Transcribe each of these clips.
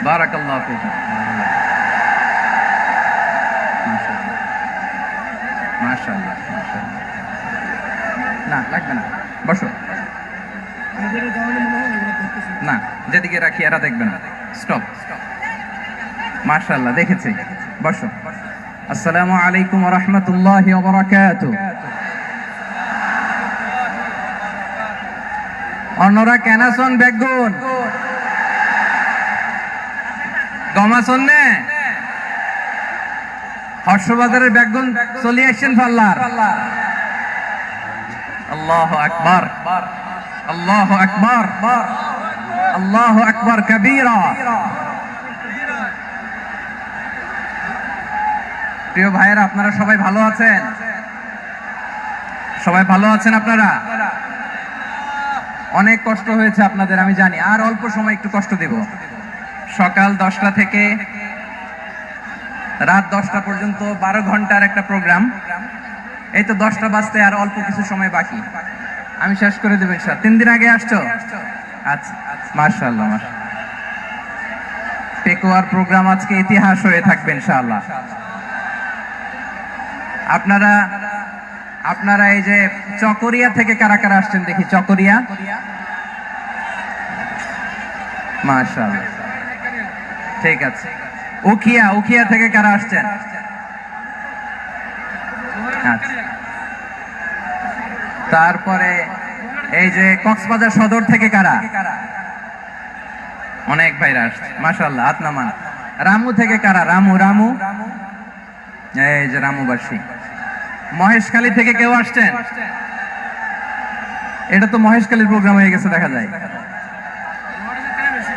বারাকাল্লাহু ফিক। মাশাআল্লাহ মাশাআল্লাহ। না লাগবে না, বসো। না, যেদিকে রাখি এরা দেখবে না। স্টপ। মাশাআল্লাহ, দেখেছি। বসো। আসসালামু আলাইকুম ওয়া রাহমাতুল্লাহি ওয়া বারাকাতুহু। অন্যরা কেন আছেন বেগুন গমাসন নে হর্ষবাজারের বেগুন চলে আসছেন ফাল্লার। আল্লাহু আকবার, আল্লাহু আকবার, আল্লাহু আকবার কবীরা। প্রিয় ভাইয়েরা, আপনারা সবাই ভালো আছেন? সবাই ভালো আছেন আপনারা? অনেক কষ্ট হয়েছে আপনাদের, আমি জানি। আর অল্প সময় একটু কষ্ট দেব। সকাল 10টা থেকে রাত 10টা পর্যন্ত 12 ঘন্টার একটা প্রোগ্রাম। এই তো 10টা বাজতে আর অল্প কিছু সময় বাকি, আমি শেষ করে দেব ইনশাআল্লাহ। 3 দিন আগে আসছো? আচ্ছা, মাশাআল্লাহ মাশাআল্লাহ। পেকুয়ার প্রোগ্রাম আজকে ইতিহাস হয়ে থাকবে ইনশাআল্লাহ। আপনারা এই যে চকরিয়া থেকে কারা কারা আসছেন দেখি? চকরিয়া, মাশাআল্লাহ, ঠিক আছে। উখিয়া থেকে কারা আসছেন? আচ্ছা। তারপরে এই যে কক্সবাজার সদর থেকে কারা? অনেক ভাইরা আসছে, মাশাআল্লাহ, হাত নামান। রামু থেকে কারা? রামু, এই যে রামুবাসী। মহেশখালী থেকে কেউ আসছেন? এটা তো মহেশখালীর প্রোগ্রাম হয়ে গেছে দেখা যায়।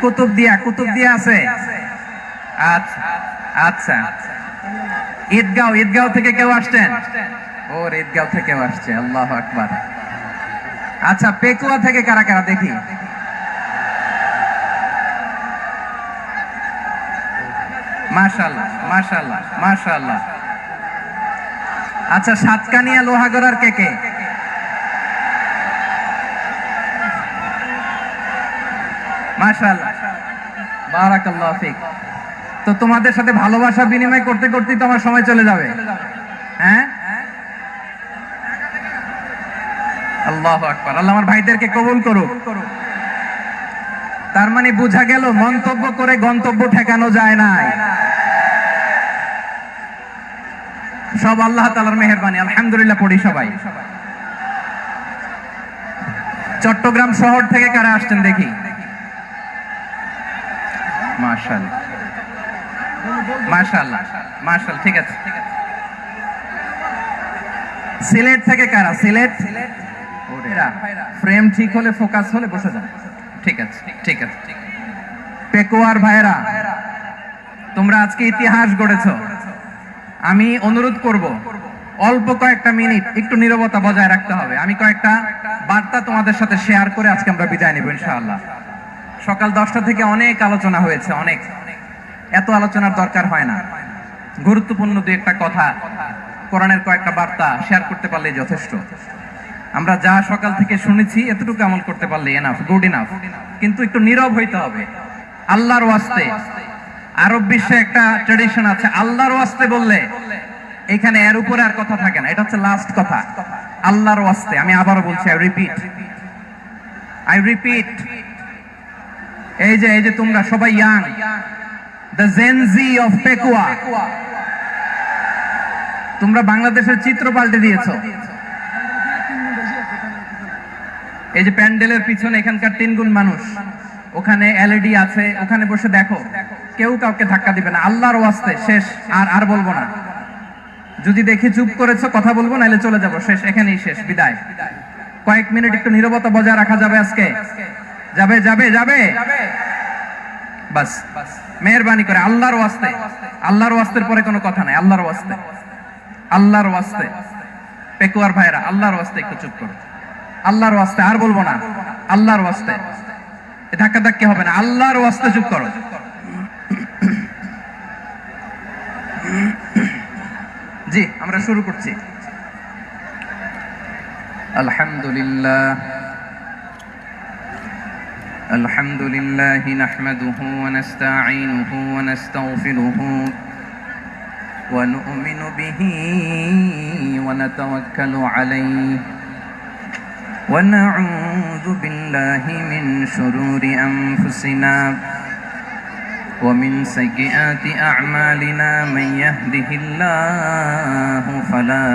কুতুবদিয়া আছে? আচ্ছা আচ্ছা। ঈদগাঁও থেকে কেউ আসছেন? ওর ঈদগাঁও থেকেও আসছে, আল্লাহু আকবার। আচ্ছা, পেকুয়া থেকে কারা কারা দেখি? মাশাআল্লাহ মাশাআল্লাহ মাশাআল্লাহ। আচ্ছা, সাতকানিয়া লোহাগড়ার কে? মাশাআল্লাহ, বারাকাল্লাহু ফিক। তো তোমাদের সাথে ভালোবাসা বিনিময় করতে করতেই তো আমার সময় চলে যাবে। হ্যাঁ, আল্লাহু আকবার। আল্লাহ আমার ভাইদেরকে কবুল করুক। তার মানে বোঝা গেল মন্তব্য করে গন্তব্য ঠেকানো যায় না। সব আল্লাহ তাআলার মেহেরবানি, আলহামদুলিল্লাহ পড়ি সবাই। চট্টগ্রাম শহর থেকে কারা আসছেন দেখি? মাশাআল্লাহ মাশাআল্লাহ মাশাআল্লাহ, ঠিক আছে। সিলেট থেকে কারা? সিলেট, ফ্রেম ঠিক হলে, ফোকাস হলে বসে যান। ঠিক আছে ঠিক আছে। পেকুয়ার ভাইরা, তোমরা আজকে ইতিহাস গড়েছ। আমি অনুরোধ করব, অল্প কয়েকটা মিনিট একটু নীরবতা বজায় রাখতে হবে। আমি কয়েকটা বার্তা তোমাদের সাথে শেয়ার করে আজকে আমরা বিদায় নেব ইনশাআল্লাহ। সকাল 10টা থেকে অনেক আলোচনা হয়েছে, অনেক। এত আলোচনার দরকার হয় না। গুরুত্বপূর্ণ দুই একটা কথা, কোরআনের কয়েকটা বার্তা শেয়ার করতে পারলেই যথেষ্ট। আমরা যা সকাল থেকে শুনেছি এতটুকু আমল করতে পারলে এনাফ, গুড ইনাফ। কিন্তু একটু নীরব হইতে হবে আল্লাহর ওয়াস্তে। আরব বিশ্বে একটা ট্র্যাডিশন আছে, আল্লাহর ওয়াস্তে বললে এখানে এর উপরে আর কথা থাকে না। এটা হচ্ছে লাস্ট কথা, আল্লাহর ওয়াস্তে। আমি আবারও বলছি, আই রিপিট। এই যে তোমরা সবাই young, the Gen Z of Pekua, তোমরা বাংলাদেশের চিত্র পাল্টে দিয়েছো। এই যে প্যান্ডেলের পিছনে এখানকার 3 গুণ মানুষ, ওখানে এলইডি আছে, ওখানে বসে দেখো। কেউ কাউকে ধাক্কা দিবে না, আল্লাহর ওয়াস্তে। শেষ, আর বলবো না। যদি দেখি চুপ করেছো, কথা বলবো, নাইলে চলে যাবো। শেষ, এখানেই শেষ, বিদায়। কয়েক মিনিট একটু নীরবতা বজায় রাখা যাবে আজকে? যাবে বাস, মেহেরবানি করে আল্লাহর ওয়াস্তে। আল্লাহর ওয়াস্তের পরে কোনো কথা নাই, আল্লাহর ওয়াস্তে, আল্লাহর ওয়াস্তে। পেকুয়ার ভাইরা, আল্লাহর ওয়াস্তে একটু চুপ করো। আল্লাহর ওয়াস্তে, আর বলবো না, আল্লাহর ওয়াস্তে। ধাক্কাধাক্কি হবে না, আল্লাহর ওয়াস্তে চুপ করো। জি আমরা শুরু করছি। আলহামদুলিল্লাহ আলহামদুলিল্লাহি নাহমাদুহু ওয়া নাস্তাঈনুহু ওয়া নাস্তাগফিরুহু ওয়া নু'মিনু বিহি ওয়া নাতাওয়াক্কালু আলাইহি ওয়া না'উযু বিল্লাহি মিন শুরুরি আনফুসিনা ومن سيئات أعمالنا من يهده الله فلا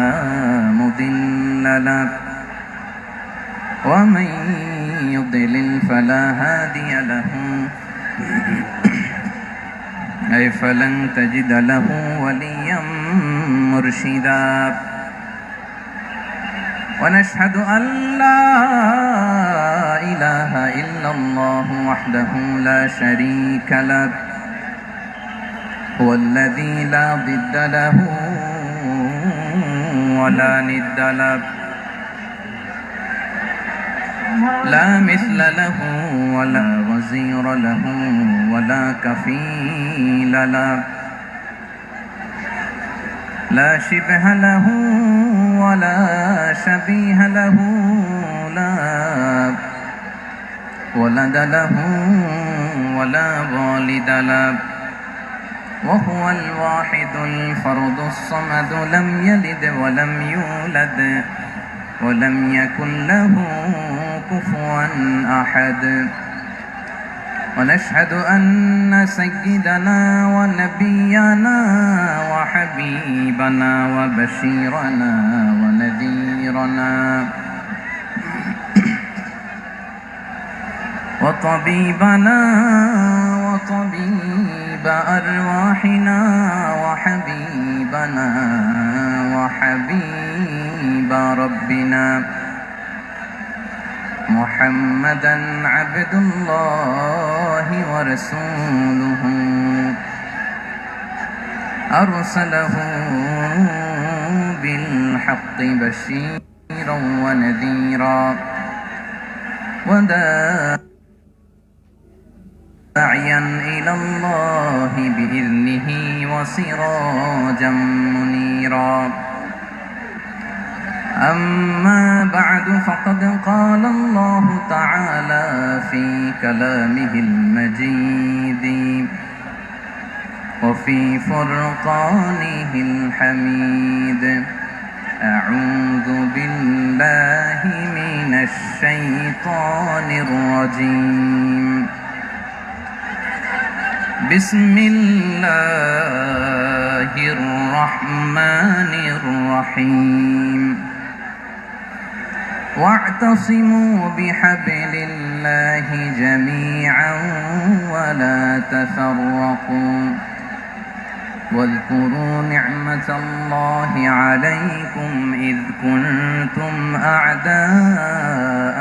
مضل له ومن يضلل فلا هادي له أي فلن تجد له وليا مرشدا ونشهد أن لا إله إلا الله وحده لا شريك له هو الذي لا ضد له ولا ند له لا مثل له ولا وزير له ولا كفيل له لا شبه له ولا شبيه له لا ولد له ولا والد له وهو الواحد الفرد الصمد لم يلد ولم يولد ولم يكن له كفوا أحد ونشهد أن سيدنا ونبينا وحبيبنا وبشيرنا ونذيرنا وطبيبنا وطبيب أرواحنا وحبيبنا وحبيب ربنا محمدا عبد الله ورسوله أرسله بالحق بشيرا ونذيرا داعيا إلى الله بإذنه وسراجا منيرا أما بعد فقد قال الله تعالى في كلامه المجيد وفي فرقانه الحميد أعوذ بالله من الشيطان الرجيم بسم الله الرحمن الرحيم واعتصموا بحبل الله جميعا ولا تفرقوا واذكروا نعمة الله عليكم إذ كنتم أعداء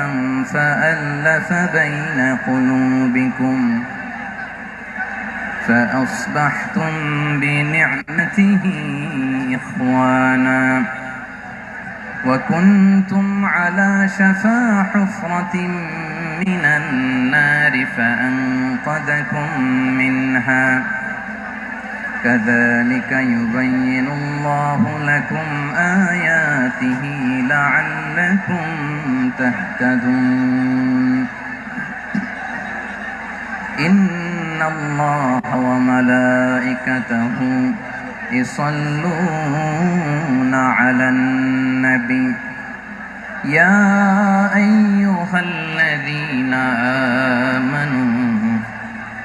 فألف بين قلوبكم فأصبحتم بنعمته إخوانا وكنتم على شفا حفرة من النار فأنقذكم منها كذلك يبين الله لكم آياته لعلكم تهتدون إن الله وملائكته يصلون على النبي يا أيها الذين آمنوا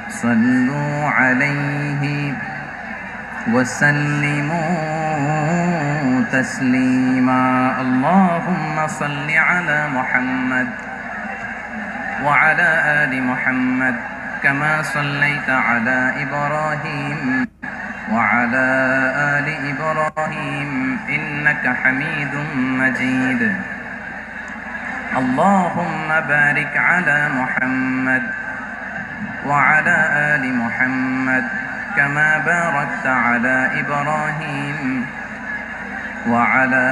صلوا عليه وسلموا تسليما اللهم صل على محمد وعلى آل محمد كما صليت على إبراهيم وعلى آل إبراهيم إنك حميد مجيد اللهم بارك على محمد وعلى آل محمد كما باركت على إبراهيم وعلى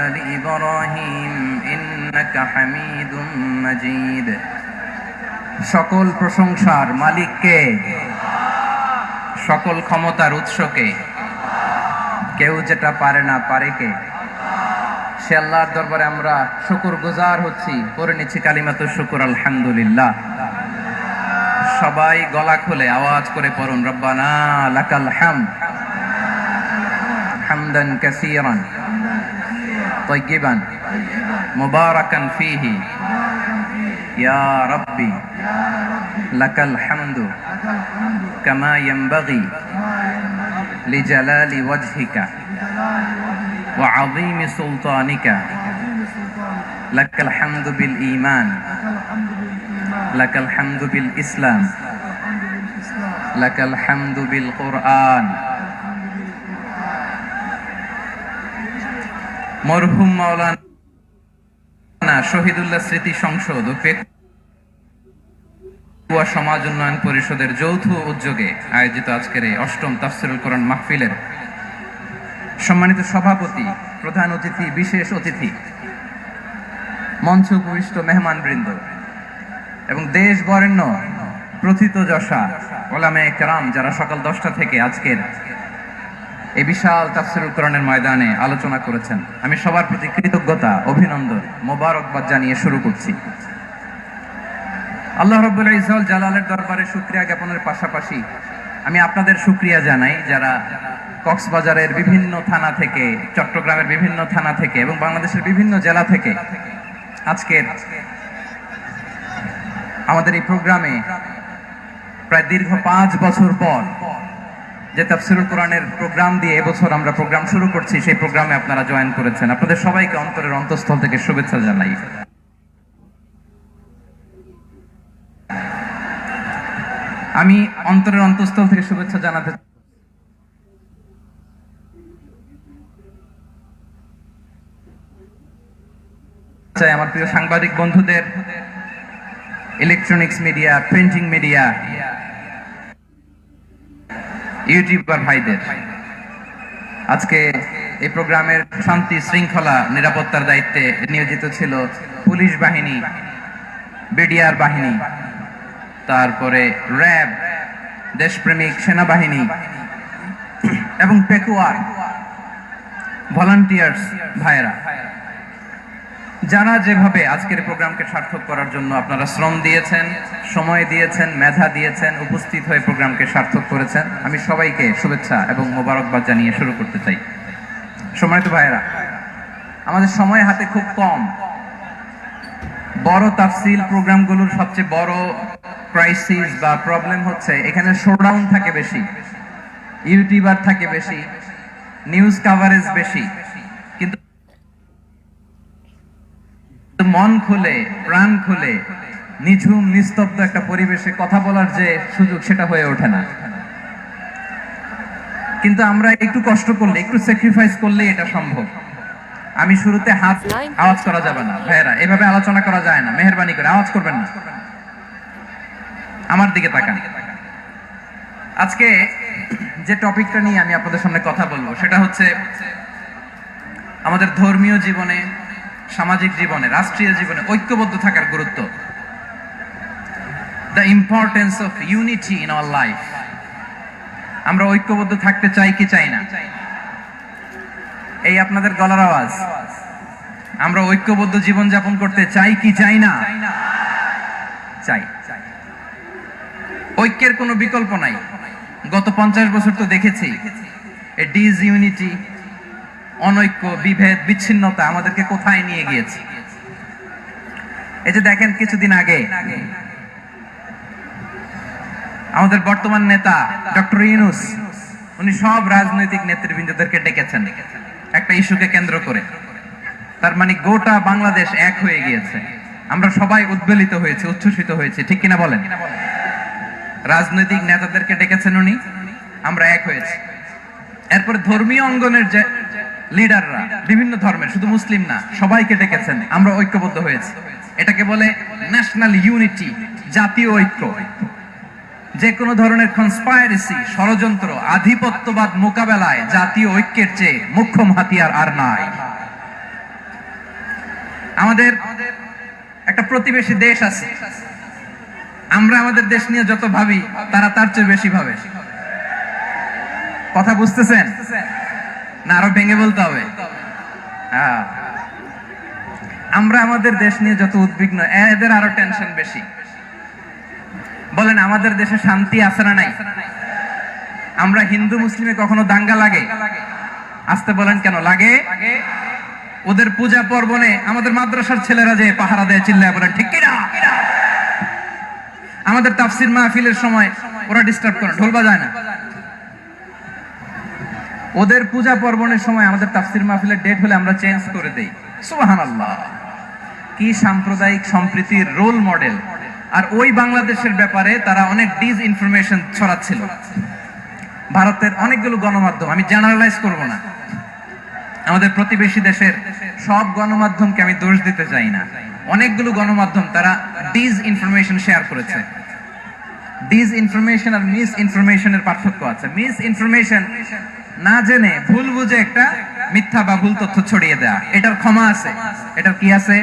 آل إبراهيم إنك حميد مجيد সকল প্রশংসার মালিক কে? সকল ক্ষমতার উৎস কে? কেউ যেটা পারে না, পারে কে? সে আল্লাহর দরবারে আমরা শুকরগুজার হচ্ছি, করে নিচ্ছি কালিমাতু শুকর আলহামদুলিল্লাহ। সবাই গলা খুলে আওয়াজ করে পড়ুন, রব্বানা লাকাল হামদ হামদান কাসীরান তাইয়িবান মুবারাকান ফীহি ইয়া রাব্বি লাকাল হামদু কামা ইয়ানবাগি লিজালালি ওয়াজহিকা ওয়া আযীমি সুলতানিকা লাকাল হামদু বিল ঈমান লাকাল হামদু বিল ইসলাম লাকাল হামদু বিল কুরআন। মরহুম মাওলানা শহীদুল্লাহ স্মৃতি সংসদ ও পেকুয়া সমাজ উন্নয়ন পরিষদের যৌথ উদ্যোগে আয়োজিত আজকের এই অষ্টম তাফসীরুল কোরআন মাহফিলের সম্মানিত সভাপতি, প্রধান অতিথি, বিশেষ অতিথি, মঞ্চ উপবিষ্ট মেহমানবৃন্দ এবং দেশ বরেণ্য প্রথিতযশা ওলামায়ে কেরাম যারা সকাল 10টা থেকে আজকের এই বিশাল তাফসীরুল কোরআনের ময়দানে আলোচনা করেছেন, আমি সবার প্রতি কৃতজ্ঞতা, অভিনন্দন, মোবারকবাদ জানিয়ে শুরু করছি। আল্লাহ রাব্বুল ইজ্জত জালালের দরবারে শুকরিয়া জ্ঞাপনের পাশাপাশি আমি আপনাদের শুকরিয়া জানাই যারা কক্সবাজারের বিভিন্ন থানা থেকে, চট্টগ্রামের বিভিন্ন থানা থেকে এবং বাংলাদেশের বিভিন্ন জেলা থেকে আজকের আমাদের এই প্রোগ্রামে প্রায় দীর্ঘ 5 বছর পর যে তাফসীরুল কোরআনের প্রোগ্রাম দিয়ে এবছর আমরা প্রোগ্রাম শুরু করছি, সেই প্রোগ্রামে আপনারা জয়েন করেছেন। আপনাদের সবাইকে অন্তরের অন্তঃস্থল থেকে শুভেচ্ছা জানাই। আমি অন্তরের অন্তঃস্থল থেকে শুভেচ্ছা জানাতে চাই আমার প্রিয় সাংবাদিক বন্ধুদের, electronics media, printing media, YouTuber ভাইদের। আজকে এই প্রোগ্রামের শান্তি শৃঙ্খলা নিরাপত্তার দায়িত্বে নিয়োজিত ছিল পুলিশ বাহিনী, বিডিআর বাহিনী, তারপরে র্যাব, দেশপ্রেমিক সেনাবাহিনী এবং পেকুয়ার ভলান্টিয়ার্স ভাইরা, যারা যেভাবে আজকের প্রোগ্রামকে সার্থক করার জন্য আপনারা শ্রম দিয়েছেন, সময় দিয়েছেন, মেধা দিয়েছেন, উপস্থিত হয়ে প্রোগ্রামকে সার্থক করেছেন, আমি সবাইকে শুভেচ্ছা এবং মোবারকবাদ জানিয়ে শুরু করতে চাই। সম্মানিত ভাইরা, আমাদের সময় হাতে খুব কম। বড় তাফসীল প্রোগ্রামগুলোর সবচেয়ে বড় ক্রাইসিস বা প্রবলেম হচ্ছে এখানে শোডাউন থাকে বেশি, ইউটিউবার থাকে বেশি, নিউজ কভারেজ বেশি, কিন্তু মন খুলে, প্রাণ খুলে, নিঝুম নিস্তব্ধ একটা পরিবেশে কথা বলার যে সুযোগ, সেটা হয়ে ওঠে না। কিন্তু আমরা একটু কষ্ট করলে, একটু স্যাক্রিফাইস করলে এটা সম্ভব। আমি শুরুতে হাত আওয়াজ করা যাবে না ভাইরা, এভাবে আলোচনা করা যায় না, মেহেরবানি করে আওয়াজ করবেন না, আমার দিকে তাকান। আজকে যে টপিকটা নিয়ে আমি আপনাদের সামনে কথা বলবো সেটা হচ্ছে আমাদের ধর্মীয় জীবনে, সামাজিক জীবনে, রাষ্ট্রীয় জীবনে ঐক্যবদ্ধ থাকার গুরুত্ব। The importance of unity in our life. আমরা ঐক্যবদ্ধ থাকতে চাই কি চাই না? এই আপনাদের গলার আওয়াজ। আমরা ঐক্যবদ্ধ জীবন যাপন করতে চাই কি চাই না? চাই। ঐক্যের কোনো বিকল্প নাই। গত 50 বছর তো দেখেছি এই ডিসইউনিটি, অনৈক্য, বিভেদ, বিচ্ছিন্নতা আমাদেরকে কোথায় নিয়ে গিয়েছে। এই যে দেখেন, কিছুদিন আগে আমাদের বর্তমান নেতা ডক্টর ইউনূস, উনি সব রাজনৈতিক নেতৃবৃন্দদেরকে ডেকেছেন একটা ইস্যুকে কেন্দ্র করে। তার মানে গোটা বাংলাদেশ এক হয়ে গিয়েছে। আমরা সবাই উদ্বেলিত হয়েছে, উচ্ছ্বসিত হয়েছে, ঠিক কিনা বলেন? রাজনৈতিক নেতাদেরকে ডেকেছেন উনি, আমরা এক হয়েছি। এরপর ধর্মীয় অঙ্গনের যে লিডাররা, বিভিন্ন ধর্মের, শুধু মুসলিম না, সবাইকে ডেকেছেন, আমরা ঐক্যবদ্ধ হয়েছি। এটাকে বলে ন্যাশনাল ইউনিটি, জাতীয় ঐক্য। যে কোনো ধরনের কনস্পাইরেসি, ষড়যন্ত্র, আধিপত্যবাদ মোকাবেলায় জাতীয় ঐক্যের চেয়ে মুখ্য হাতিয়ার আর নাই। আমাদের একটা প্রতিবেশী দেশ আছে, আমরা আমাদের দেশ নিয়ে যত ভাবি তারা তার চেয়ে বেশি ভাবে। কথা বুঝতেছেন? না আরো ভেঙে বলতে হবে? হ্যাঁ, আমরা আমাদের দেশ নিয়ে যত উদ্বিগ্ন, এদের আরো টেনশন বেশি। বলেন আমাদের দেশে শান্তি আছে না নাই? আমরা হিন্দু মুসলিমে কখনো দাঙ্গা লাগে? আসতে বলেন কেন লাগে? ওদের পূজা পার্বণে আমাদের মাদ্রাসার ছেলেরা যে পাহারা দেয়, চিল্লায় বলেন ঠিক কিনা? আমাদের তাফসির মাহফিলের সময় ওরা ডিস্টার্ব করে, ঢোল বাজায় না। ওদের পূজা পার্বণের সময় আমাদের তাফসির মাহফিলের ডেট হলে আমরা চেঞ্জ করে দেই। সুবহানাল্লাহ, কি সাম্প্রদায়িক সম্প্রীতির রোল মডেল। আর ওই বাংলাদেশের ব্যাপারে তারা অনেক ডিস ইনফরমেশন ছড়াচ্ছিল। ভারতের অনেকগুলো গণমাধ্যম, আমি জেনারেলাইজ করব না, আমাদের প্রতিবেশী দেশের সব গণমাধ্যমকে আমি দোষ দিতে চাই না, অনেকগুলো গণমাধ্যম তারা ডিস ইনফরমেশন শেয়ার করেছে। ডিস ইনফরমেশন আর মিস ইনফরমেশনের পার্থক্য আছে। মিস ইনফরমেশন না জেনে ভুল বুঝে একটা মিথ্যা বা ভুল তথ্য ছড়িয়ে দেয়া, এটার ক্ষমা আছে, এটার কি আছে?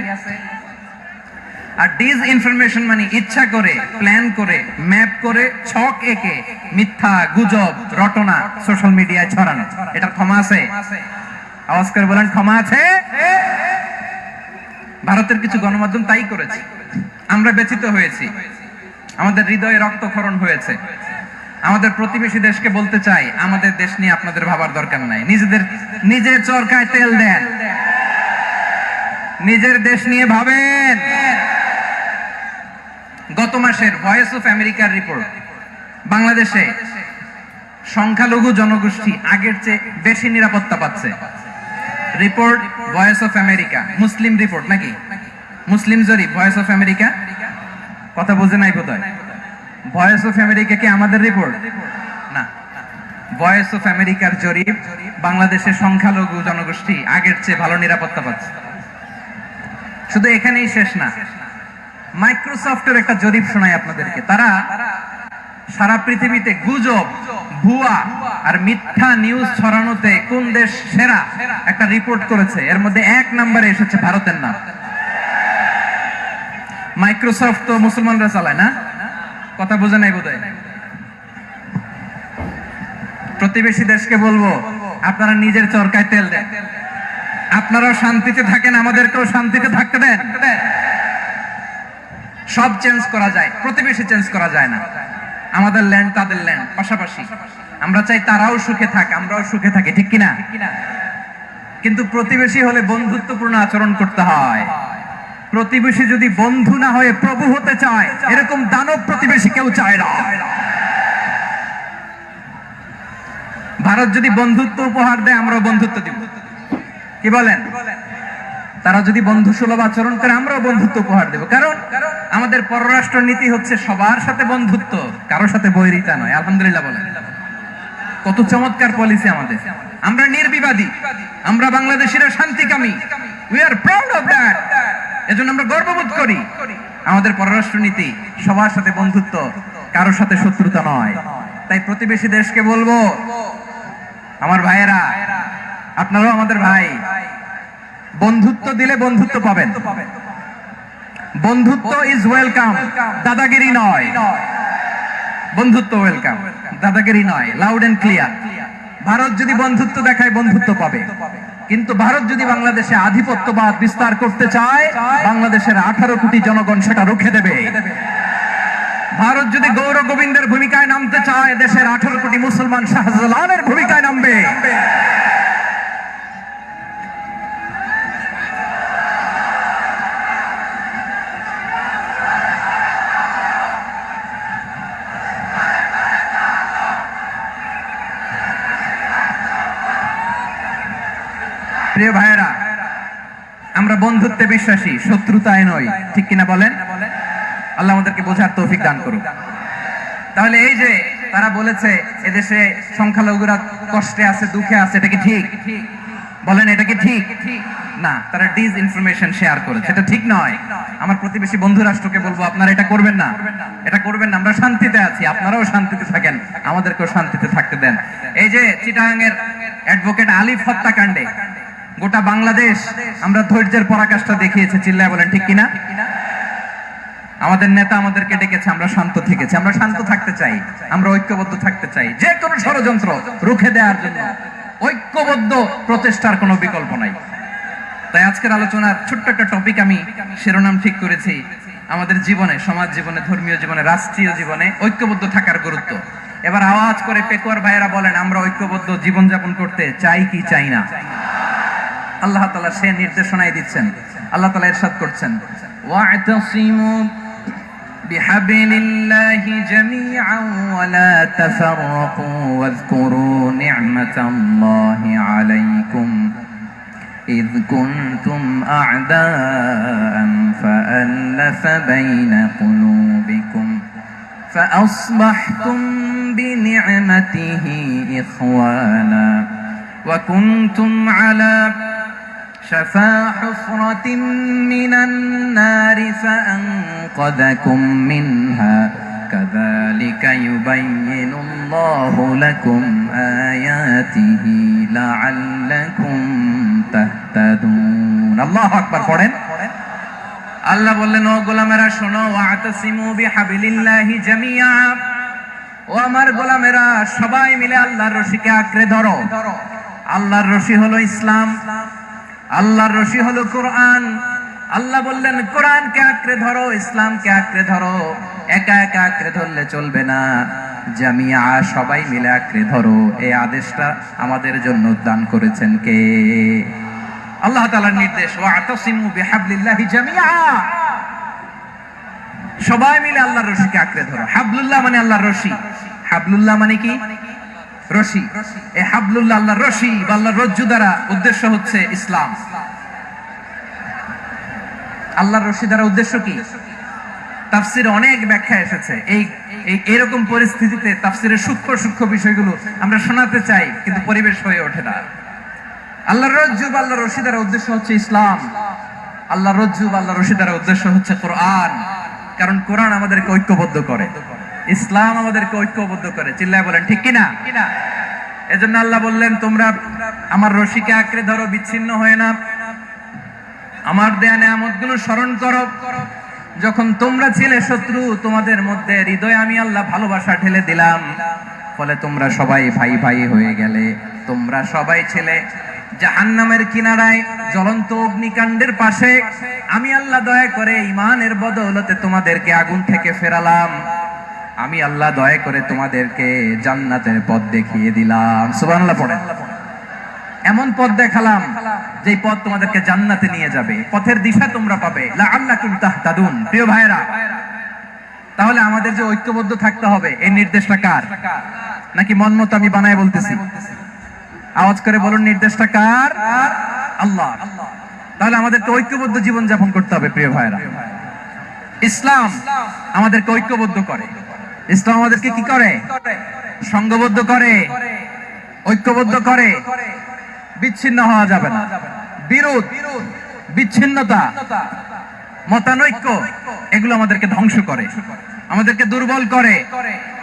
আর ডিস ইনফরমেশন মানে ইচ্ছা করে, প্ল্যান করে, ম্যাপ করে, ছক এঁকে মিথ্যা, গুজব, রটনা সোশ্যাল মিডিয়ায় ছড়ানো, এটার ক্ষমা আছে? আওয়াজ করে বলেন ক্ষমা আছে? ভারতের কিছু গণমাধ্যম তাই করেছে, আমরা ব্যথিত হয়েছি, আমাদের হৃদয়ে রক্তক্ষরণ হয়েছে। আমাদের প্রতিবেশী দেশকে বলতে চাই, আমাদের দেশ নিয়ে আপনাদের ভাবার দরকার নাই, নিজের চরকায় তেল দেন, নিজের দেশ নিয়ে ভাবেন। গত মাসের ভয়েস অফ আমেরিকার রিপোর্ট, বাংলাদেশে সংখ্যালঘু জনগোষ্ঠী আগের চেয়ে বেশি নিরাপত্তা পাচ্ছে। Report voice of America, Muslim report নাকি? মুসলিম জরিপ, ভয়েস অফ আমেরিকা। কথা বুঝে নাই বোধহয়। ভয়েস অফ আমেরিকা কি আমাদের রিপোর্ট? না, ভয়েস অফ আমেরিকার জরিপ, বাংলাদেশের সংখ্যালঘু জনগোষ্ঠী আগের চেয়ে ভালো নিরাপত্তা পাচ্ছে। শুধু এখানেই শেষ না, মাইক্রোসফটের একটা জরিপ শোনাই আপনাদেরকে। তারা সারা পৃথিবীতে গুজব, ভুয়া আর মিথ্যা নিউজ ছড়ানোতে কোন দেশ সেরা একটা রিপোর্ট করেছে। এর মধ্যে 1 নম্বরে এসেছে ভারতের নাম। মাইক্রোসফট তো মুসলমানরা চালায় না? কথা বোঝে নাই বোধহয়। প্রতিবেশী দেশকে বলবো, আপনারা নিজের চরকায় তেল দেন, আপনারাও শান্তিতে থাকেন, আমাদেরকেও শান্তিতে থাকতে দেন। সব চেঞ্জ করা যায়, প্রতিবেশী চেঞ্জ করা যায় না। আমাদের ল্যান্ড তাদের ল্যান্ড, পাশাপাশি। আমরা চাই তারাও সুখে থাক, আমরাও সুখে থাকি, ঠিক কিনা? কিন্তু প্রতিবেশী হলে বন্ধুত্বপূর্ণ আচরণ করতে হয়। প্রতিবেশী যদি বন্ধু না হয়ে প্রভু হতে চায়, এরকম দানব প্রতিবেশী কেউ চায় না। ভারত যদি বন্ধুত্ব উপহার দেয়, আমরাও বন্ধুত্ব দিব। কি বলেন? তারা যদি বন্ধু সুলভ আচরণ করে, আমরাও বন্ধুত্ব উপহার দেব। কারণ আমাদের পররাষ্ট্র নীতি হচ্ছে সবার সাথে বন্ধুত্ব, কারোর সাথে বৈরিতা নয়। আলহামদুলিল্লাহ বলেন, কত চমৎকার পলিসি আমাদের। আমরা নির্বিবাদী, আমরা বাংলাদেশিরা শান্তিকামী। We are proud of that. এজন্য আমরা গর্ববোধ করি। আমাদের পররাষ্ট্র নীতি সবার সাথে বন্ধুত্ব, কারোর সাথে শত্রুতা নয়। তাই প্রতিবেশী দেশকে বলবো, আমার ভাইয়েরা, আপনারাও আমাদের ভাই, বন্ধুত্ব দিলে বন্ধুত্ব পাবেন। বন্ধুত্ব ইজ ওয়েলকাম, দাদাগিরি নয়। বন্ধুত্ব ওয়েলকাম, দাদাগিরি নয়। Loud and clear. ভারত যদি বন্ধুত্ব দেখায়, বন্ধুত্ব পাবে। কিন্তু ভারত যদি বাংলাদেশে আধিপত্যবাদ বিস্তার করতে চায়, বাংলাদেশের 18 কোটি জনগণ সেটা রুখে দেবে। ভারত যদি গৌর গোবিন্দের ভূমিকায় নামতে চায়, দেশের 18 কোটি মুসলমান শাহজালালের ভূমিকায় নামবে। প্রিয় ভাইয়েরা, আমরা বন্ধুত্বে বিশ্বাসী, শত্রুতায় নয়, ঠিক কিনা বলেন? আল্লাহ আমাদেরকে বোঝার তৌফিক দান করুক। তাহলে এই যে তারা বলেছে এদেশে সংখ্যালঘুরা কষ্টে আছে, দুঃখে আছে, এটা কি ঠিক? বলেন, এটা কি ঠিক? না, তারা ডিস ইনফরমেশন শেয়ার করেছে, এটা ঠিক নয়। আমার প্রতিবেশী বন্ধু রাষ্ট্রকে বলবো, আপনারা এটা করবেন না, এটা করবেন না। আমরা শান্তিতে আছি, আপনারাও শান্তিতে থাকেন, আমাদেরকেও শান্তিতে থাকতে দেন। এই যে চিটাগাং এর অ্যাডভোকেট আলিফ হত্যাকাণ্ডে গোটা বাংলাদেশ আমরা ধৈর্যের পরাকাষ্ঠা দেখিয়েছে, চিল্লায় বলেন ঠিক কিনা? আমাদের নেতা আমাদেরকে ডেকেছে, আমরা শান্ত থেকেছি। আমরা শান্ত থাকতে চাই, আমরা ঐক্যবদ্ধ থাকতে চাই, যে কোনো ষড়যন্ত্র রুখে দেওয়ার জন্য ঐক্যবদ্ধ প্রচেষ্টার কোনো বিকল্প নাই। তাই আজকের আলোচনার ছোট্ট একটা টপিক আমি শিরোনাম ঠিক করেছি, আমাদের জীবনে, সমাজ জীবনে, ধর্মীয় জীবনে, রাষ্ট্রীয় জীবনে ঐক্যবদ্ধ থাকার গুরুত্ব। এবার আওয়াজ করে পেকুয়ার ভাইয়েরা বলেন, আমরা ঐক্যবদ্ধ জীবনযাপন করতে চাই কি চাই না? আল্লাহ তাআলা সে নির্দেশনাই দিচ্ছেন। আল্লাহ তাআলা ইরশাদ করছেন, ওয়া'তাসিমু বিহাবলিল্লাহি জামিআন ওয়া লা তাফাররাকু ওয়াযকুরু নি'মাতাল্লাহি আলাইকুম إذ كنتم أعداء فألف بين قلوبكم فأصبحتم بنعمته إخوانا وكنتم على شفا حفرة من النار فأنقذكم منها كذلك يبين الله لكم آياته لعلكم تهتدون الله أكبر পড়েন। আল্লাহ বললেন, ও গোলামেরা শোনো, ওয়া'তাসিমু বিহাবলিল্লাহি জামিআ, ও আমার গোলামেরা সবাই মিলে আল্লাহর রশিকে আঁকড়ে ধরো। আল্লাহর রশি হলো ইসলাম, আল্লাহর রশি হলো কোরআন। আল্লাহ বললেন কোরআনকে আঁকড়ে ধরো, ইসলামকে আঁকড়ে ধরো। একা একা আঁকড়ে ধরলে চলবে না, জামিয়া সবাই মিলে আঁকড়ে ধরো। এই আদেশটা আমাদের জন্য দান করেছেন কে? আল্লাহ তাআলার নির্দেশ, ওয়া'তাসিমু বিহাবলিল্লাহি জামিআ, সবাই মিলে আল্লাহর রশিকে আঁকড়ে ধরো। হাবলুল্লাহ মানে আল্লাহর রশি, হাবলুল্লাহ মানে কি? রশি। এই হাবলুল্লাহ আল্লাহর রশি বা আল্লাহর রজ্জু দ্বারা উদ্দেশ্য হচ্ছে ইসলাম। আল্লাহর রশি দ্বারা উদ্দেশ্য কি? তাফসিরে অনেক ব্যাখ্যা এসেছে। এরকম পরিস্থিতিতে তাফসিরের সূক্ষ্ম সূক্ষ্ম বিষয়গুলো আমরা শোনাতে চাই, কিন্তু পরিবেশ হয়ে ওঠে না। আল্লাহর রজ্জু বা আল্লাহর রশি দ্বারা উদ্দেশ্য হচ্ছে ইসলাম। আল্লাহর রজ্জু বা আল্লাহর রশি দ্বারা উদ্দেশ্য হচ্ছে কোরআন, কারণ কোরআন আমাদেরকে ঐক্যবদ্ধ করে, ইসলাম আমাদেরকে ঐক্যবদ্ধ করে। চিল্লায় বলেন ঠিক কিনা? এজন্য আল্লাহ বললেন, তোমরা আমার রশিকে আঁকড়ে ধরো, বিচ্ছিন্ন হয়ে না। আমার দেয়া নেয়ামতগুলো স্মরণ করো। যখন তোমরা ছিলে শত্রু, তোমাদের মধ্যে হৃদয়ে আমি আল্লাহ ভালোবাসা ঢেলে দিলাম, ফলে তোমরা সবাই ভাই ভাই হয়ে গেলে। তোমরা সবাই ছিলে জাহান্নামের কিনারায়, জ্বলন্ত অগ্নিকাণ্ডের পাশে। আমি আল্লাহ দয়া করে ঈমানের বদৌলতে তোমাদেরকে আগুন থেকে ফেরালাম। আমি আল্লাহ দয়া করে তোমাদেরকে জান্নাতের পথ দেখিয়ে দিলাম। সুবহানাল্লাহ পড়েন। এমন পথ দেখালাম যে পথ তোমাদেরকে জান্নাতে নিয়ে যাবে, পথের দিশা তোমরা পাবে। লাআল্লাকুম তাহতাদুন। প্রিয় ভাইরা, তাহলে আমাদের যে ঐক্যবদ্ধ থাকতে হবে, এই নির্দেশটা কার? নাকি মন মতো আমি বানায় বলতেছি? আওয়াজ করে বলুন, নির্দেশটা কার? আল্লাহ। তাহলে আমাদেরকে ঐক্যবদ্ধ জীবন যাপন করতে হবে। প্রিয় ভাইরা, ইসলাম আমাদেরকে ঐক্যবদ্ধ করে। ইসলাম আমাদেরকে কি করে? সংঘবদ্ধ করে, ঐক্যবদ্ধ করে। বিচ্ছিন্ন হওয়া যাবে না। বিরোধ, বিচ্ছিন্নতা, মতানৈক্য, এগুলো আমাদেরকে ধ্বংস করে, আমাদেরকে দুর্বল করে।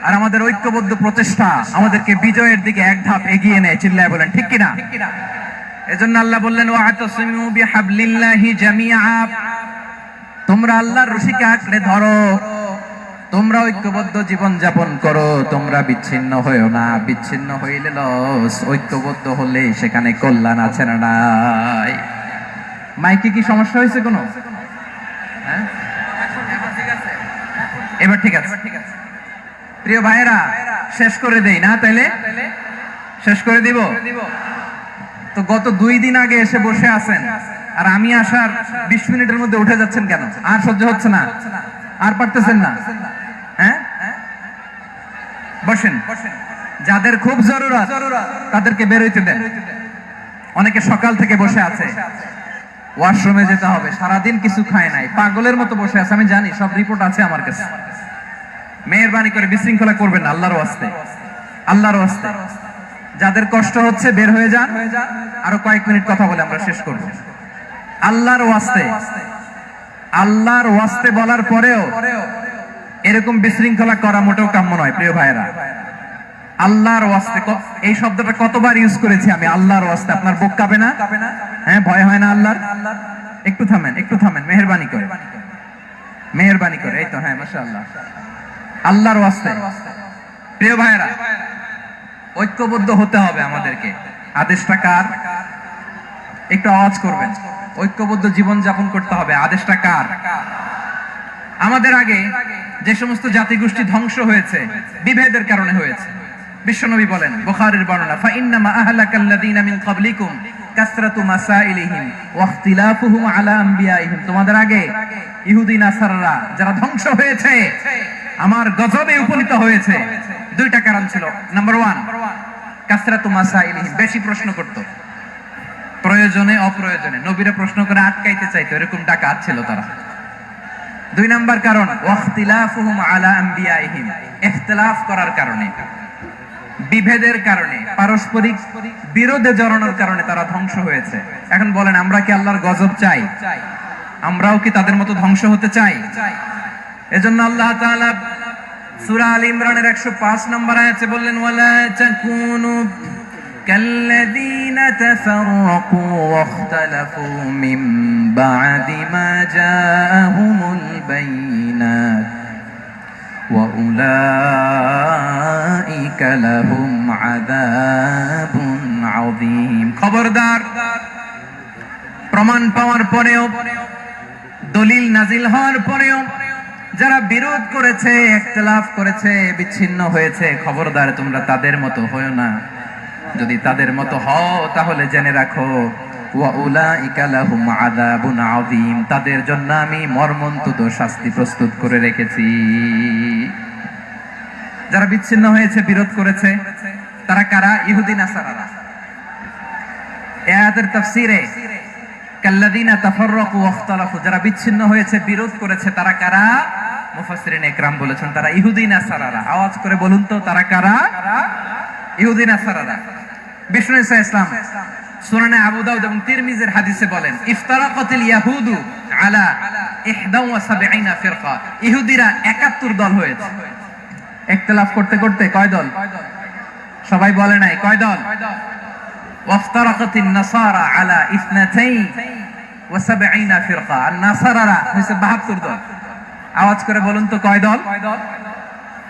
আর আমাদের ঐক্যবদ্ধ প্রচেষ্টা আমাদেরকে বিজয়ের দিকে এক ধাপ এগিয়ে নেয়। চিল্লায় বলেন ঠিক কিনা? এজন্য আল্লাহ বললেন, ওয়া'তাসিমু বিহাবলিল্লাহি জামিআ, তোমরা আল্লাহর রশিকে আঁকড়ে ধরো, তোমরা ঐক্যবদ্ধ জীবন যাপন করো, তোমরা বিচ্ছিন্ন হইও না। বিচ্ছিন্ন হইলে লস, ঐক্যবদ্ধ হলে সেখানে কল্যাণ আছে না নাই? মাইকে কি সমস্যা হয়েছে কোনো? হ্যাঁ, এবার ঠিক আছে। প্রিয় ভাইরা, শেষ করে দেই না? তাইলে শেষ করে দিব। তো গত 2 দিন আগে এসে বসে আছেন, আর আমি আসার 20 মিনিটের মধ্যে উঠে যাচ্ছেন কেন? আর সহ্য হচ্ছে না? আর পারতেছেন না? হ্যাঁ, বসেন। যাদের খুব জরুরত তাদেরকে বের হইতে দেন। অনেকে সকাল থেকে বসে আছে, ওয়াশরুমে যেতে হবে, সারাদিন কিছু খায় নাই, পাগলের মতো বসে আছে। আমি জানি, সব রিপোর্ট আছে আমার কাছে। মেহেরবানি করে বিশৃঙ্খলা করবেন না, আল্লাহর ওয়াস্তে, আল্লাহর ওয়াস্তে। যাদের কষ্ট হচ্ছে বের হয়ে যান। আরো কয়েক মিনিট কথা বলে আমরা শেষ করব। আল্লাহর ওয়াস্তে, আল্লাহর ওয়াস্তে বলার পরেও এরকম বিশৃঙ্খলা করা মোটেও কাম্য নয়। প্রিয় ভাইরা, আল্লাহর ওয়াস্তে, এই শব্দটা কতবার ইউজ করেছি আমি, আল্লাহর ওয়াস্তে। আপনার বুক কাঁপে না? হ্যাঁ, ভয় হয় না আল্লাহর? একটু থামেন, একটু থামেন, মেহেরবানি করে, মেহেরবানি করে। এই তো, হ্যাঁ, মাশাআল্লাহ। আল্লাহর ওয়াস্তে। প্রিয় ভাইরা, ঐক্যবদ্ধ হতে হবে আমাদেরকে। আদেশটা কার? একটু আওয়াজ করবেন। ঐক্যবদ্ধ জীবন যাপন করতে হবে, আদেশটা কার? আমাদের আগে যে সমস্ত জাতিগোষ্ঠী ধ্বংস হয়েছে বিভেদের কারণে হয়েছে। বিশ্বনবী বলেন, বুখারীর বর্ণনা, ফা ইন্নামা আহলাকাল্লাযীনা মিন ক্বাবলিকুম কাসরাতু মাসাইলিহিম ওয়া ইখতিলাফুহুম আলা আমবিয়াইহিম। তোমাদের আগে ইহুদি নাসারারা যারা ধ্বংস হয়েছে, আমার গজবে উপনীত হয়েছে, দুইটা কারণ ছিল। নাম্বার 1, কাসরাতু মাসাইলিহিম, বেশি প্রশ্ন করত, প্রয়োজনে অপ্রয়োজনে নবীরা প্রশ্ন করে আটকাইতে চাইতো, এরকম ডাকাত ছিল তারা। 2 নাম্বার কারণ, ওয়া ইখতিলাফুহুম আলা আমবিয়াইহিম, ইখতিলাফ করার কারণে, বিভেদের কারণে, পারস্পরিক বিরোধে জড়ানোর কারণে তারা ধ্বংস হয়েছে। এখন বলেন, আমরা কি আল্লাহর গজব চাই? আমরাও কি তাদের মতো ধ্বংস হতে চাই? এজন্য আল্লাহ তাআলা সূরা আল ইমরানের 105 নম্বর আয়াতে বললেন, ওয়ালা তাকুনু কাল্লাযীনা তাফাররাকু ওয়া ইখতালাফু মিন বা'দি মা জাআহুমুল বাইয়িনাত ওয়া উলাইকা লাহুম আযাবুন আযীম। খবরদার, প্রমাণ পাওয়ার পরেও, দলিল নাজিল হওয়ার পরেও যারা বিরোধ করেছে, ইখতিলাফ করেছে, বিচ্ছিন্ন হয়েছে, খবরদার তোমরা তাদের মতো হয়ো না। যদি তাদের মতো হও তাহলে জেনে রাখো, ওয়া উলাইকা লাহুম আযাবুন আযীম, তাদের জন্য আমি মর্মন্তুদ শাস্তি প্রস্তুত করে রেখেছি। যারা বিচ্ছিন্ন হয়েছে, বিরোধ করেছে, তারা কারা? ইহুদি নাসারারা। এই আয়াতের তাফসীরে কাল্লাযীনা তাফাররাকু ওয়া ইখতালাফু, যারা বিচ্ছিন্ন হয়েছে, বিরোধ করেছে, তারা কারা? মুফাসসিরিন ইকরাম বলেছেন তারা ইহুদি নাসারারা। আওয়াজ করে বলুন তো, তারা কারা? ইহুদি নাসারারা। বিষ্ণু ঈসা ইসলাম সুনানে আবু দাউদ এবং তিরমিজির হাদিসে বলেন, ইফতারাকাতিল ইয়াহুদু আলা 71 ফিরকা, ইহুদিরা 71 দল হয়েছে। ইখতিলাফ করতে করতে কয় দল? সবাই বলে নাই, কয় দল? ওয়াফতারাকাতিন নাসারা আলা 72 ফিরকা, আর নাসারারা হইছে 72 দল। আওয়াজ করে বলুন তো, কয় দল?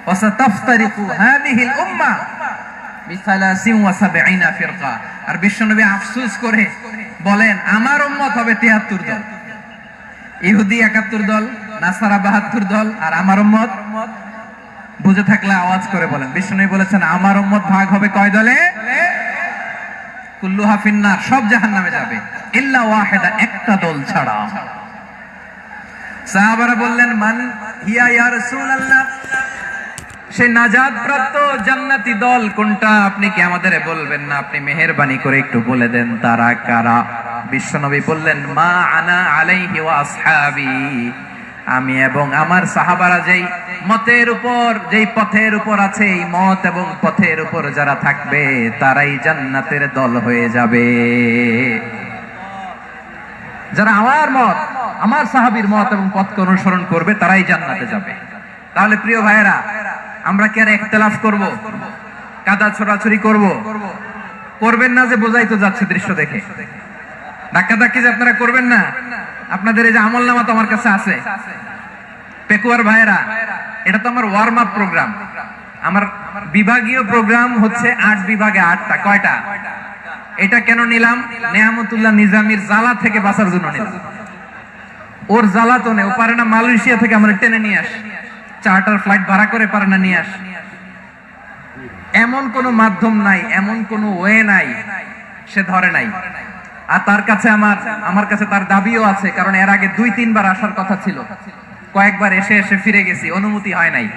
ওয়াসাতাফতারিকু হাযিহিল উম্মাহ বি73 ফিরকা। আর বিশ্বনবী আফসোস করে বলেন, আমার উম্মত হবে 73 দল। ইহুদি 71 দল, নাসারা 72 দল, আর আমার উম্মত, বুঝে থাকলে আওয়াজ করে বলেন। বিশ্বনবী বলেছেন, আমার উম্মত ভাগ হবে কয় দলে? কুল্লুহা ফিন্নার, সব জাহান্নামে যাবে, ইল্লা ওয়াহিদা, একটা দল ছাড়া। সাহাবারা বললেন, মান হিয়া ইয়া রাসূলুল্লাহ, সেই নাজাত প্রাপ্ত জান্নাতি দল কোনটা? আপনি কি আমাদের বলবেন না? আপনি মেহেরবানি করে একটু বলে দেন তারা কারা। বিশ্বনবী বললেন, মা আনা আলাইহি ওয়া আসহাবি, আমি এবং আমার সাহাবারা যেই মতের উপর, যেই পথের উপর আছে, এই মত এবং পথের উপর যারা থাকবে তারাই জান্নাতের দল হয়ে যাবে। যারা আমার মত, আমার সাহাবীর মত এবং পথকে অনুসরণ করবে তারাই জান্নাতে যাবে। তাহলে প্রিয় ভাইয়েরা, আমরা কি আর ইখতিলাফ করব? কাদা ছোড়াছুরি করব? করবেন না যে বোঝাই তো যাচ্ছে দৃশ্য দেখে। ধাক্কাধাক্কি যে আপনারা করবেন না। আপনাদের এই যে আমলনামা তো আমার কাছে আছে। পেকুয়ার ভাইয়েরা, এটা তো আমার ওয়ার্ম আপ প্রোগ্রাম। আমার বিভাগীয় প্রোগ্রাম হচ্ছে 8 বিভাগে 8টা। কয়টা? এটা কেন নিলাম? নেয়ামতুল্লাহ নিজামীর জ্বালা থেকে বাঁচার জন্য নিলাম। ওর জ্বালাতনে ও পারে না মালয়েশিয়া থেকে আমরা টেনে নিয়ে আসি, চার্টার ফ্লাইট ভাড়া করে পারে না নিয়ে আসি। এমন কোন মাধ্যম নাই, এমন কোন ওয়ে নাই সে ধরে নাই। আর তার কাছে আমার কাছে তার দাবিও আছে, কারণ এর আগে 2-3 বার আসার কথা ছিল। কয়েকবার এসে এসে ফিরে গেছি, অনুমতি হয় নাই।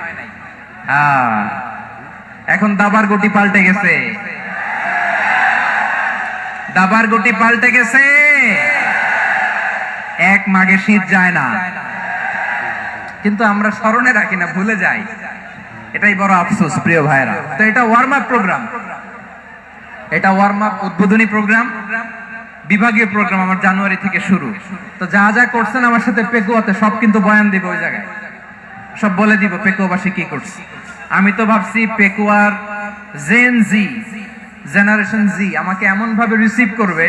এখন দাবার গুটি পাল্টে গেছে, দাবার গুটি পাল্টে গেছে। এক মাঘে শীত যায় না, কিন্তু আমরা স্মরণে রাখি না, ভুলে যাই। এটাই বড় আফসোস প্রিয় ভাইরা। তো এটা ওয়ার্ম আপ প্রোগ্রাম, এটা ওয়ার্ম আপ উদ্বোধনী প্রোগ্রাম, বিভাগীয় প্রোগ্রাম আমার জানুয়ারি থেকে শুরু। তো যা যা করছেন আমার সাথে পেকুয়াতে সব কিন্তু বয়ান দিব, ওই জায়গায় সব বলে দিব পেকুয়াবাসী কি করছে। আমি তো ভাবছি পেকুয়ার জেন জি, জেনারেশন জি আমাকে এমন ভাবে রিসিভ করবে,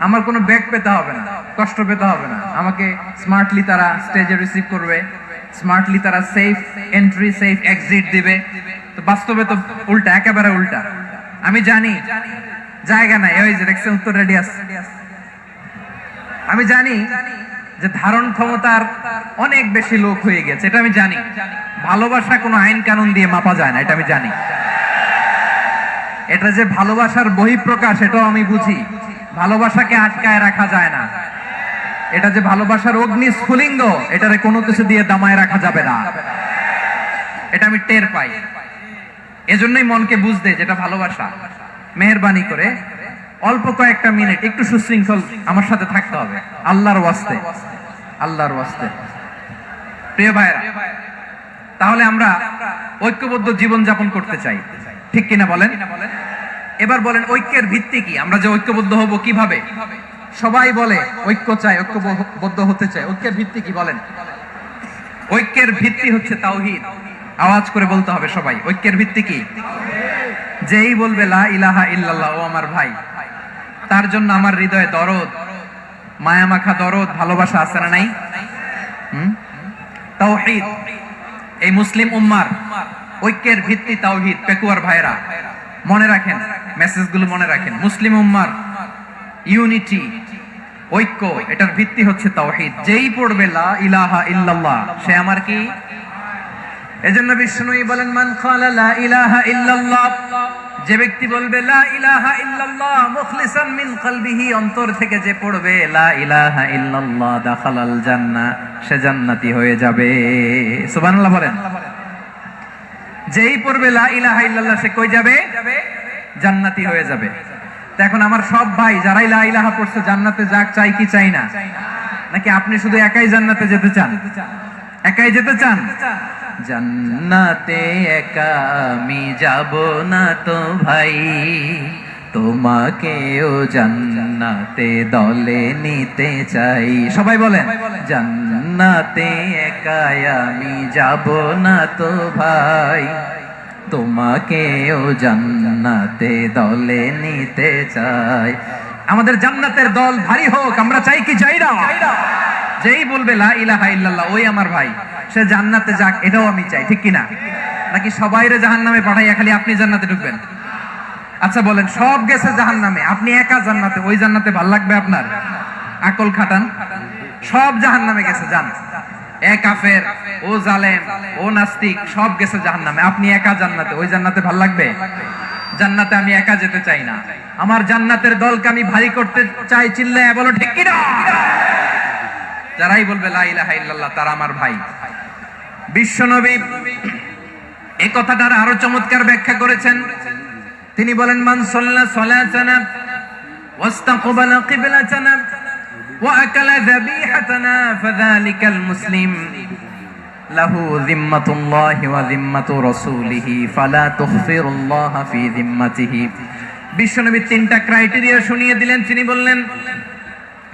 আমার কোনো ব্যাক পেতে হবে না, কষ্ট পেতে হবে না। আমাকে স্মার্টলি তারা স্টেজে রিসিভ করবে, স্মার্টলি তারা সেফ এন্ট্রি, সেফ এক্সিট দিবে। তো বাস্তবে তো উল্টা, একেবারে উল্টা। আমি জানি জায়গা নাই, ওই যে দেখছেন উত্তর রেডি আছে। আমি জানি যে ধারণ ক্ষমতার অনেক বেশি লোক হয়ে গেছে, এটা আমি জানি। ভালোবাসা কোনো আইন কানুন দিয়ে মাপা যায় না, এটা আমি জানি। এটা যে ভালোবাসার বহিঃপ্রকাশ, এটাও আমি বুঝি। ভালোবাসাকে আটকায় রাখা যায় না। এটা যে ভালোবাসার অগ্নি স্ফুলিঙ্গ, এটারে কোনো কিছু দিয়ে দামায় রাখা যাবে না, এটা আমি টের পাই। এজন্যই মনকে বুঝতে যেটা ভালোবাসা। মেহেরবানি করে অল্প কয়েকটা মিনিট একটু সুশৃঙ্খল আমার সাথে থাকতে হবে, আল্লাহর ওয়াস্তে, আল্লাহর ওয়াস্তে। প্রিয় ভাইরা, তাহলে আমরা ঐক্যবদ্ধ জীবন যাপন করতে চাই, ঠিক কিনা বলেন? এবার বলেন ঐক্যের ভিত্তি কি? আমরা যে ঐক্যবদ্ধ হব কিভাবে? সবাই বলে ঐক্য চাই, ঐক্যবদ্ধ হতে চাই। ঐক্যের ভিত্তি কি বলেন? ঐক্যের ভিত্তি হচ্ছে তাওহীদ। আওয়াজ করে বলতে হবে সবাই, ঐক্যের ভিত্তি কি? যেই বলবে লা ইলাহা ইল্লাল্লাহ, ও আমার ভাই, তার জন্য আমার হৃদয়ে দরদ, মায়া মাখা দরদ, ভালোবাসা আছে না নাই? তাওহীদ। এই মুসলিম উম্মার ঐক্যের ভিত্তি তাওহীদ। পেকুয়ার ভাইরা মনে রাখেন, মেসেজগুলো মনে রাখেন। মুসলিম উম্মার ইউনিটি, ঐক্য, এটার ভিত্তি হচ্ছে তাওহীদ। যেই পড়বে লা ইলাহা ইল্লাল্লাহ, সে আমার কি? এজন্য বিষ্ণুই বলেন, মান ক্বালা লা ইলাহা ইল্লাল্লাহ, যে ব্যক্তি বলবে লা ইলাহা ইল্লাল্লাহ মুখলিসান মিন কলবিহি, অন্তর থেকে যে পড়বে লা ইলাহা ইল্লাল্লাহ, দাখালাল জান্নাহ, সে জান্নাতি হয়ে যাবে। সুবহানাল্লাহ বলেন। যেই পড়বে লা ইলাহা ইল্লাল্লাহ, সে কই যাবে? জান্নাতি হয়ে যাবে। তো এখন আমার সব ভাই যারাই লা ইলাহা পড়ছে জান্নাতে যাক, চাই কি চাই না? নাকি আপনি শুধু একাই জান্নাতে যেতে চান? একাই যেতে চান? জান্নাতে একা আমি যাব না তো ভাই, তোমাকেও জান্নাতে দলে নিতে চাই। সবাই বলেন, জান্নাতে একা আমি যাব না তো ভাই, তোমাকেও জান্নাতে দলে নিতে চাই। আমাদের জান্নাতের দল ভারী হোক, আমরা চাই কি চাই না? যেই বলবে লা ইলাহা ইল্লাল্লাহ, ওই আমার ভাই, সে জান্নাতে যাক, এটাও আমি চাই, ঠিক কিনা? নাকি সবাইরে জাহান্নামে পাঠাইয়া খালি আপনি জান্নাতে ঢুকবেন? আচ্ছা বলেন, সব গেছে জাহান্নামে, আপনি একা জান্নাতে, ওই জান্নাতে ভাল লাগবে আপনার? আকল খাটান। সব জাহান্নামে গেছে, যান। এ কাফের, ও জালেম, ও নাস্তিক, সব গেছে জাহান্নামে, আপনি একা জান্নাতে, ওই জান্নাতে ভাল লাগবে? জান্নাতে আমি একা যেতে চাই না, আমার জান্নাতের দলকে আমি ভারী করতে চাই। চিল্লায় বলো ঠিক কিনা? যারাই বলবে লা ইলাহা ইল্লাল্লাহ, তারা আমার ভাই। বিশ্বনবী এই কথাটার আরো চমৎকার ব্যাখ্যা করেছেন। তিনি বলেন, মান সাল্লা সালাতানা ওয়াস্তাকবালা কিবলাতানা ওয়া আকালা যাবিহাতানা ফাযালিকাল মুসলিম লাহু যিম্মাতুল্লাহি ওয়া যিম্মাতু রাসূলিহি ফালা তুখফিরুল্লাহা ফি যিম্মাতিহি। বিশ্বনবী তিনটা ক্রাইটেরিয়া শুনিয়ে দিলেন। তিনি বললেন,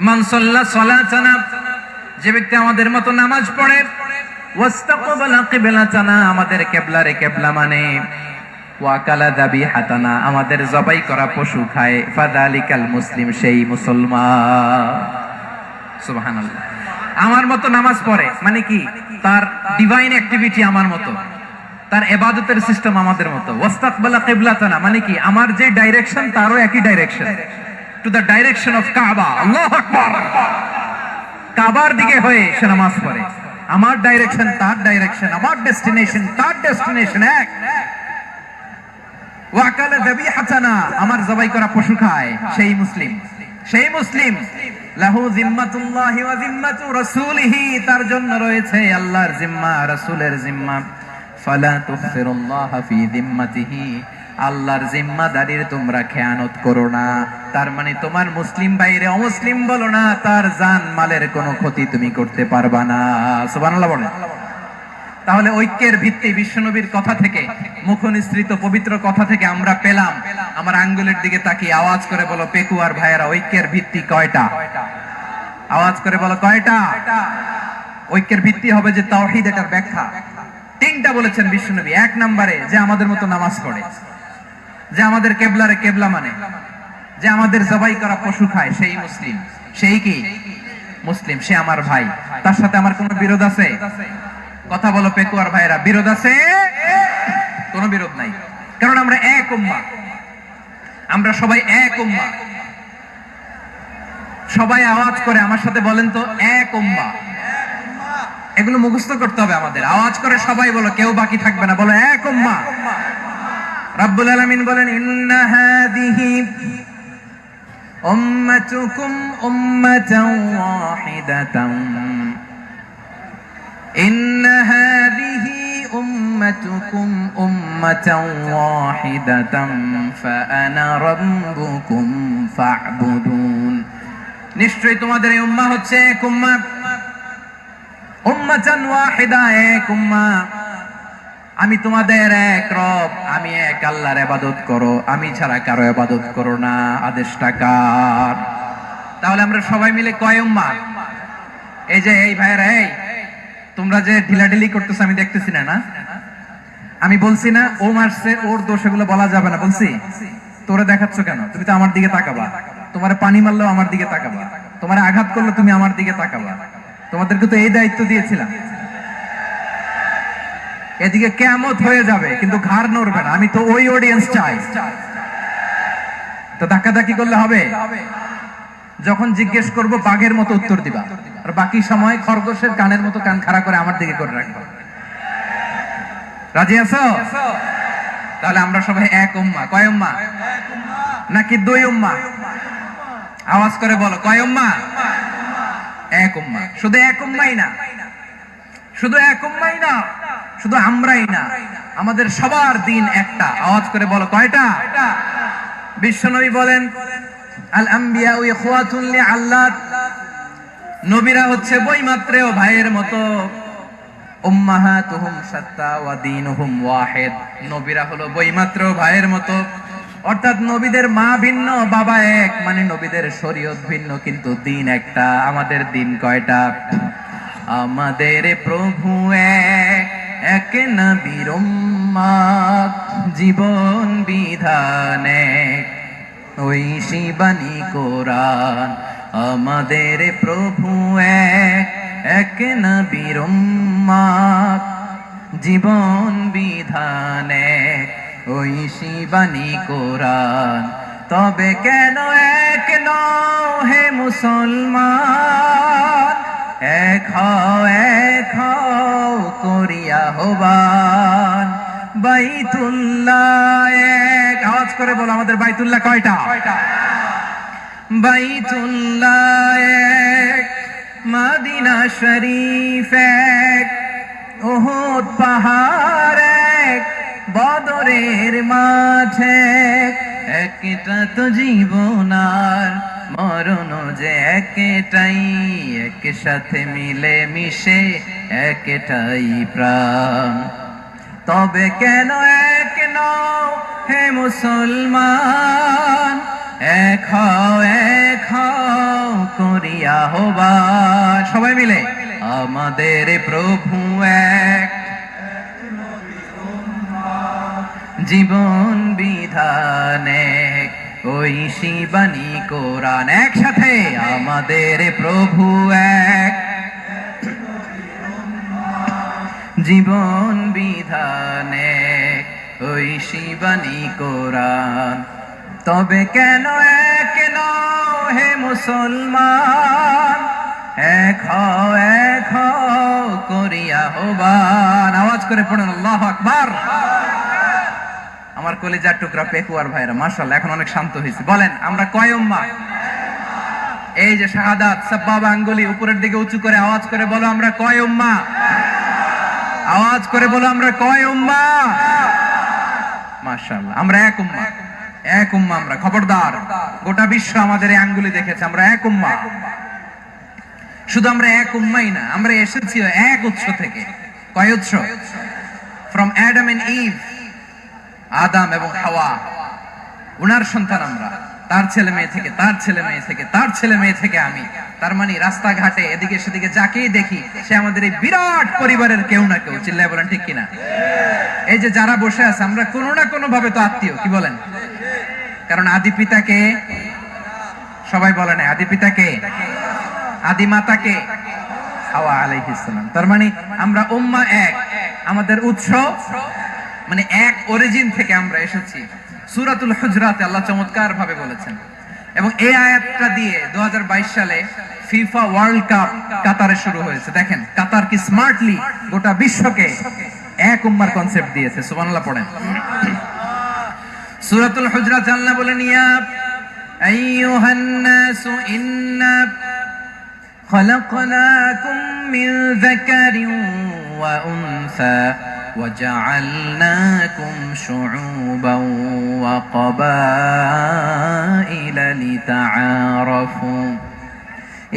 মান সাল্লা সালাতানা, যে ব্যক্তি আমাদের মতো নামাজ পড়ে, ওয়াস্তাকবালা কিবলাতানা, আমাদের কিবলারে কিবলা মানে, ওয়া কালা যাবিহাতানা, আমাদের জবাই করা পশু খায়, ফাযালিকাল মুসলিম, সেই মুসলমান। সুবহানাল্লাহ। আমার মতো নামাজ পড়ে মানে কি? তার ডিভাইন অ্যাক্টিভিটি আমার মতো, তার ইবাদতের সিস্টেম আমাদের মতো। ওয়াস্তাকবালা কিবলাতানা মানে কি? আমার যে ডাইরেকশন তারও একই direction, to the direction of কাবা। আল্লাহু আকবার। কাবার দিকে হয়ে সে নামাজ পড়ে। আমার ডাইরেকশন তার ডাইরেকশন, আমার ডেস্টিনেশন তার ডেস্টিনেশন এক। ওয়া কালা যাবিহাতানা, আমার জবাই করা পশু খায়, সেই মুসলিম। সেই মুসলিম। লাহু যিম্মাতুল্লাহি ওয়া যিম্মাতু রাসূলিহি, তার জন্য রয়েছে আল্লাহর জিম্মা, রাসূলের জিম্মা। ফালা তুখফিরুল্লাহা ফি যিম্মাতিহি, আল্লাহর জিম্মাদারির তোমরা খেয়ানত করো না। তার মানে তোমার মুসলিম বাইরে অমুসলিম বলো না, তার জান মালের কোনো ক্ষতি তুমি করতে পারবা না। সুবহানাল্লাহ বলেন। তাহলে ঐক্যের ভিত্তি বিশ্বনবীর কথা থেকে, মুখনিসৃত পবিত্র কথা থেকে আমরা পেলাম। আমার আঙ্গুলের দিকে তাকিয়ে আওয়াজ করে বলো পেকুয়ার ভাইয়েরা, ঐক্যের ভিত্তি কয়টা? আওয়াজ করে বলো কয়টা? ঐক্যের ভিত্তি হবে যে তাওহীদ, এটার ব্যাখ্যা তিনটা বলেছেন বিশ্বনবী। এক নম্বরে, যে আমাদের মতো নামাজ পড়ে, যে আমাদের কেবলারে কেবলা মানে, যে আমাদের জবাই করা পশু খায়, সেই মুসলিম। সেই কি মুসলিম? সে আমার ভাই। তার সাথে আমার কোনো বিরোধ আছে? কথা বলো পেকুয়ার ভাইরা, বিরোধ আছে? কোনো বিরোধ নাই, কারণ আমরা এক উম্মাহ। আমরা সবাই এক উম্মাহ। সবাই আওয়াজ করে আমার সাথে বলেন তো, এক উম্মাহ। এগুলো মুখস্থ করতে হবে আমাদের। আওয়াজ করে সবাই বলো, কেউ বাকি থাকবে না, বলো এক উম্মাহ। রাব্বুল আলামিন বলেন, ইন্না হাদিহি উম্মাতুকুম উম্মাতান ওয়াহিদাতান, ইন্না হাদিহি উম্মাতুকুম উম্মাতান ওয়াহিদাতান ফাআনা রাব্বুকুম ফা'বুদুন। নিশ্চয়ই তোমাদের এই উম্মাহ হচ্ছে এক উম্মাহ, উম্মাতান ওয়াহিদা, এক উম্মাহ। আমি তোমাদের এক রব, আমি এক আল্লাহর ইবাদত করো, আমি ছাড়া কারো ইবাদত করো না। আদেশটা কার? তাহলে আমরা সবাই মিলে কয় উম্মাহ? এই যে এই ভাইরা, এই তোমরা যে ঢিলাঢিলি করতেছো আমি দেখতেছি না। না আমি বলছি না ও মারছে, ওর দোষ, এগুলো বলা যাবে না বলছি? তোরে দেখাচ্ছ কেন? তুমি তো আমার দিকে তাকাবা। তোমার পানি মারলেও আমার দিকে তাকাবা, তোমার আঘাত করলে তুমি আমার দিকে তাকাবা। তোমাদেরকে তো এই দায়িত্ব দিয়েছিলাম। এদিকে কিয়ামত হয়ে যাবে কিন্তু ঘাড় নড়বে না। আমি তো ওই অডিয়েন্স চাই। তো ধাক্কাধাক্কি করলে হবে? যখন জিজ্ঞেস করব বাঘের মতো উত্তর দিবা, আর বাকি সময় খরগোশের কানের মতো কান খাড়া করে আমার দিকে করে রাখবা। রাজি আছো? তাহলে আমরা সবাই এক উম্মাহ। কয় উম্মাহ? নাকি দুই উম্মাহ? আওয়াজ করে বলো, কয় উম্মাহ? এক উম্মাহ। শুধু এক উম্মাহই না, শুধু এক উম্মাহই না, শুধু আমরাই না, আমাদের সবার দিন একটা। আওয়াজ করে বলো, কয়টা? বিশ্বনবী বলেন, আল আম্বিয়াউ ইখওয়াতুন লিআল্লাত, নবীরা হচ্ছে বৈমাত্রেয় ভাইয়ের মতো। উম্মাহাতুহুম শাত্তা ওয়া দীনুহুম ওয়াহিদ, নবীরা হলো বৈমাত্রেয় ভাইয়ের মতো। অর্থাৎ নবীদের মা ভিন্ন, বাবা এক, মানে নবীদের শরীয়ত ভিন্ন কিন্তু দিন একটা। আমাদের দিন কয়টা? আমাদের প্রভু এক, এক নবীর উম্মাহ, জীবন বিধান এক, ওই শিবানী কোরআন। আমাদের প্রভু এক, এক নবীর উম্মাহ, জীবন বিধান এক, ওই শিবানী কোরআন। তবে কেন এক নও হে মুসলমান, এক হও করিয়া আহ্বান। বাইতুল্লাহ এক, আওয়াজ করে বলো আমাদের বাইতুল্লাহ কয়টা? বাইতুল্লাহ এক, মদিনা শরীফ এক, উহুদ পাহাড় এক, বদরের মাঠ এক। একটা তো জীবন আর মরণ যে একটাই, একসাথে মিলে মিশে একটাই প্রাণ। তবে কেন এক নও হে মুসলমান, এক হও করিয়া আহ্বান। সবাই মিলে, আমাদের প্রভু এক, জীবন বিধান এক, ওই শিবানী কোরআন। একসাথে, আমাদের প্রভু এক, জীবন বিধান এক, ওই শিবানী কোরআন। তবে কেন এক নও হে মুসলমান, এক হও করিয়া আহ্বান। আওয়াজ করে পড়ুন আল্লাহু আকবার। আমার কলিজার টুকরা পেকুয়ার ভাইরা মাশাআল্লাহ এখন অনেক শান্ত হয়েছে। বলেন আমরা কয় উম্মাহ? এই যে শাহাদাত সাব্বাবা আঙ্গুলি উপরের দিকে উঁচু করে আওয়াজ করে বলো, আমরা কয় উম্মাহ? আওয়াজ করে বলো, আমরা কয় উম্মাহ? মাশাআল্লাহ, আমরা এক উম্মাহ। এক উম্মাহ আমরা। খবরদার, গোটা বিশ্ব আমাদের এই আঙ্গুলি দেখেছে, আমরা এক উম্মাহ। শুধু আমরা এক উম্মাই না, আমরা এসেছি এক উৎস থেকে। কয় উৎস? ফ্রম অ্যাডাম এন্ড ইভ, আদম এবং হাওয়া, উনার সন্তান আমরা। তার ছেলে মেয়ে থেকে, তার ছেলে মেয়ে থেকে, তার ছেলে মেয়ে থেকে আমি। তার মানে রাস্তাঘাটে এদিকে সেদিকে যাকেই দেখি সে আমাদের এই বিরাট পরিবারের কেউ না কেউ। চিল্লায় বলেন ঠিক কিনা? এই যে যারা বসে আছে আমরা কোনো না কোনো ভাবে তো আত্মীয়, কি বলেন? কারণ আদি পিতাকে সবাই বলে না, আদি পিতাকে, আদি মাতাকে হাওয়া আলাইহিস সালাম। তার মানে আমরা উম্মাহ এক, আমাদের উৎস মানে এক অরিজিন থেকে আমরা এসেছি। সূরাতুল হুজরাতে আল্লাহ চমৎকার ভাবে বলেছেন। এবং এই আয়াতটা দিয়ে 2022 সালে ফিফা ওয়ার্ল্ড কাপ কাতারে শুরু হয়েছে। দেখেন কাতার কি স্মার্টলি গোটা বিশ্বকে এক উম্মার কনসেপ্ট দিয়েছে। সুবহানাল্লাহ পড়েন। সূরাতুল হুজরাত আল্লাহ বলেন, ইয়া আইয়ুহান নাসু ইন্না খলাকনাকুম মিন যাকারিন ওয়া উনসা وجعلناكم شعوبا وقبائل لتعارفوا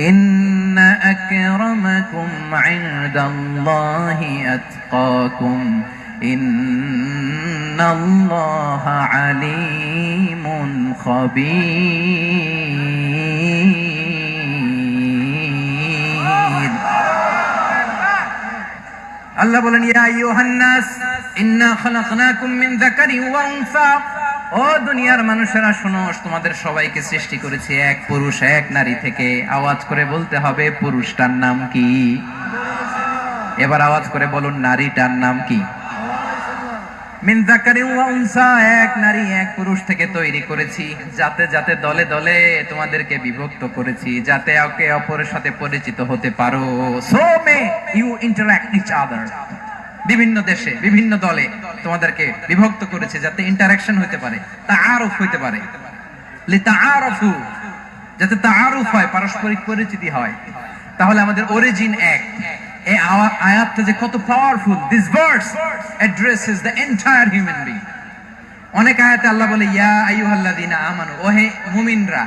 إن أكرمكم عند الله أتقاكم إن الله عليم خبير আল্লাহ বলেন, ইয়া আইয়ুহান নাস ইন্না খালাকনাকুম মিন যাকারিন ওয়া উনসা, ও দুনিয়ার মানুষেরা শোনো, তোমাদের সবাইকে সৃষ্টি করেছি এক পুরুষ এক নারী থেকে। আওয়াজ করে বলতে হবে পুরুষটার নাম কি? এবার আওয়াজ করে বলুন নারীটার নাম কি? মিন যাকারিন ওয়া উনসা, এক নারী এক পুরুষ থেকে তৈরি করেছি। যাতে যাতে দলে দলে তোমাদেরকে বিভক্ত করেছি, যাতে একে অপরের সাথে পরিচিত হতে পারো। So may you interact each other. বিভিন্ন দেশে বিভিন্ন দলে তোমাদেরকে বিভক্ত করেছে যাতে ইন্টারঅ্যাকশন হতে পারে, তাআরুফ হতে পারে। লিতাআরফু, যাতে তাআরুফ হয়, পারস্পরিক পরিচিতি হয়। তাহলে আমাদের অরিজিন এক। এই আয়াতটা যে কত powerful. This verse addresses the entire human being. অনেক আয়াতে আল্লাহ বলে ইয়া আইয়ুহাল্লাযীনা আমানু, ওহে মুমিনরা।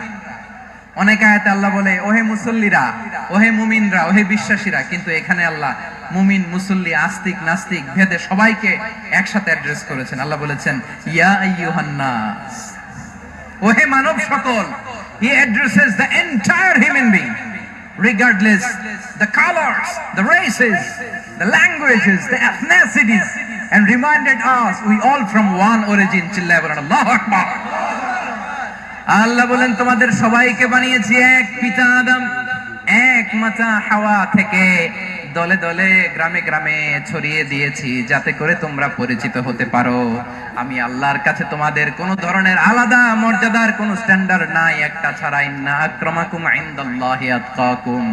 অনেক আয়াতে আল্লাহ বলে ওহে মুসল্লিরা, ওহে মুমিনরা, ওহে বিশ্বাসীরা। কিন্তু এখানে আল্লাহ মুমিন মুসল্লি আস্তিক নাস্তিক ভেদে সবাইকে একসাথে অ্যাড্রেস করেছেন। আল্লাহ বলেছেন ইয়া আইয়ুহান নাস, ওহে মানব সকল। হি addresses the entire human being regardless the colors, the races, the languages, the ethnicities, and reminded us we all from one origin. চিল্লায়ে বলেন আল্লাহু আকবার। আল্লাহ বলেন তোমাদের সবাইকে বানিয়েছি এক পিতা আদম, এক মাতা হাওয়া থেকে। দলে দলে গ্রামে গ্রামে ছড়িয়ে দিয়েছি যাতে করে তোমরা পরিচিত হতে পারো। আমি আল্লাহর কাছে তোমাদের কোনো ধরনের আলাদা মর্যাদার কোনো স্ট্যান্ডার্ড নাই, একটা ছাড়া। ইন্না আক্রামাকুম ইনদাল্লাহি আতকাকুম,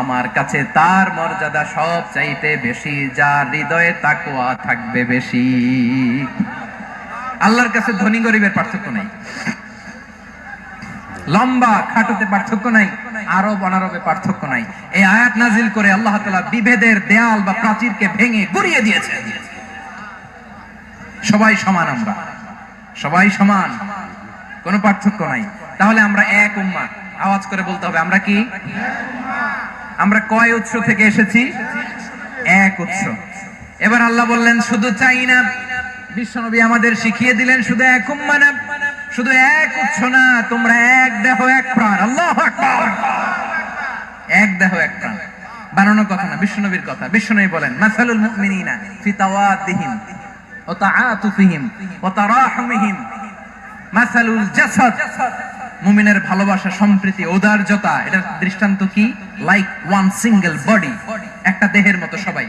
আমার কাছে তার মর্যাদা সব চাইতে বেশি যার হৃদয়ে তাকওয়া থাকবে বেশি। আল্লাহর কাছে ধনী গরিবের পার্থক্য নাই, লম্বা খাটোতে পার্থক্য নাই, আরব অনারবে পার্থক্য নাই। এই আয়াত নাজিল করে আল্লাহ তাআলা বিভেদের দেয়াল বা প্রাচীরকে ভেঙে গুড়িয়ে দিয়েছেন। সবাই সমান, আমরা সবাই সমান, কোনো পার্থক্য নাই। তাহলে আমরা এক উম্মাহ। আওয়াজ করে বলতে হবে আমরা কি? আমরা কয় উৎস থেকে এসেছি? এক উৎস। এবার আল্লাহ বললেন শুধু চাই না, বিশ্বনবী আমাদের শিখিয়ে দিলেন শুধু এক উম্মাহ না, শুধু এক উৎস না, তোমরা এক দেহ এক প্রাণ। আল্লাহু আকবার। এক দেহ এক প্রাণ বানানোর কথা না, বিশ্বনবীর কথা। বিশ্বনবী বলেন মাসালুল মুমিনিনা ফি তাওয়াদ্দিহিম ওয়া তাআতুফিহিম ওয়া তারাহুমিহিম মাসালুল জাসাদ। মুমিনের ভালোবাসা, সম্প্রীতি, ঔদার্যতা, এটার দৃষ্টান্ত কি? লাইক ওয়ান সিঙ্গেল বডি, একটা দেহের মতো সবাই।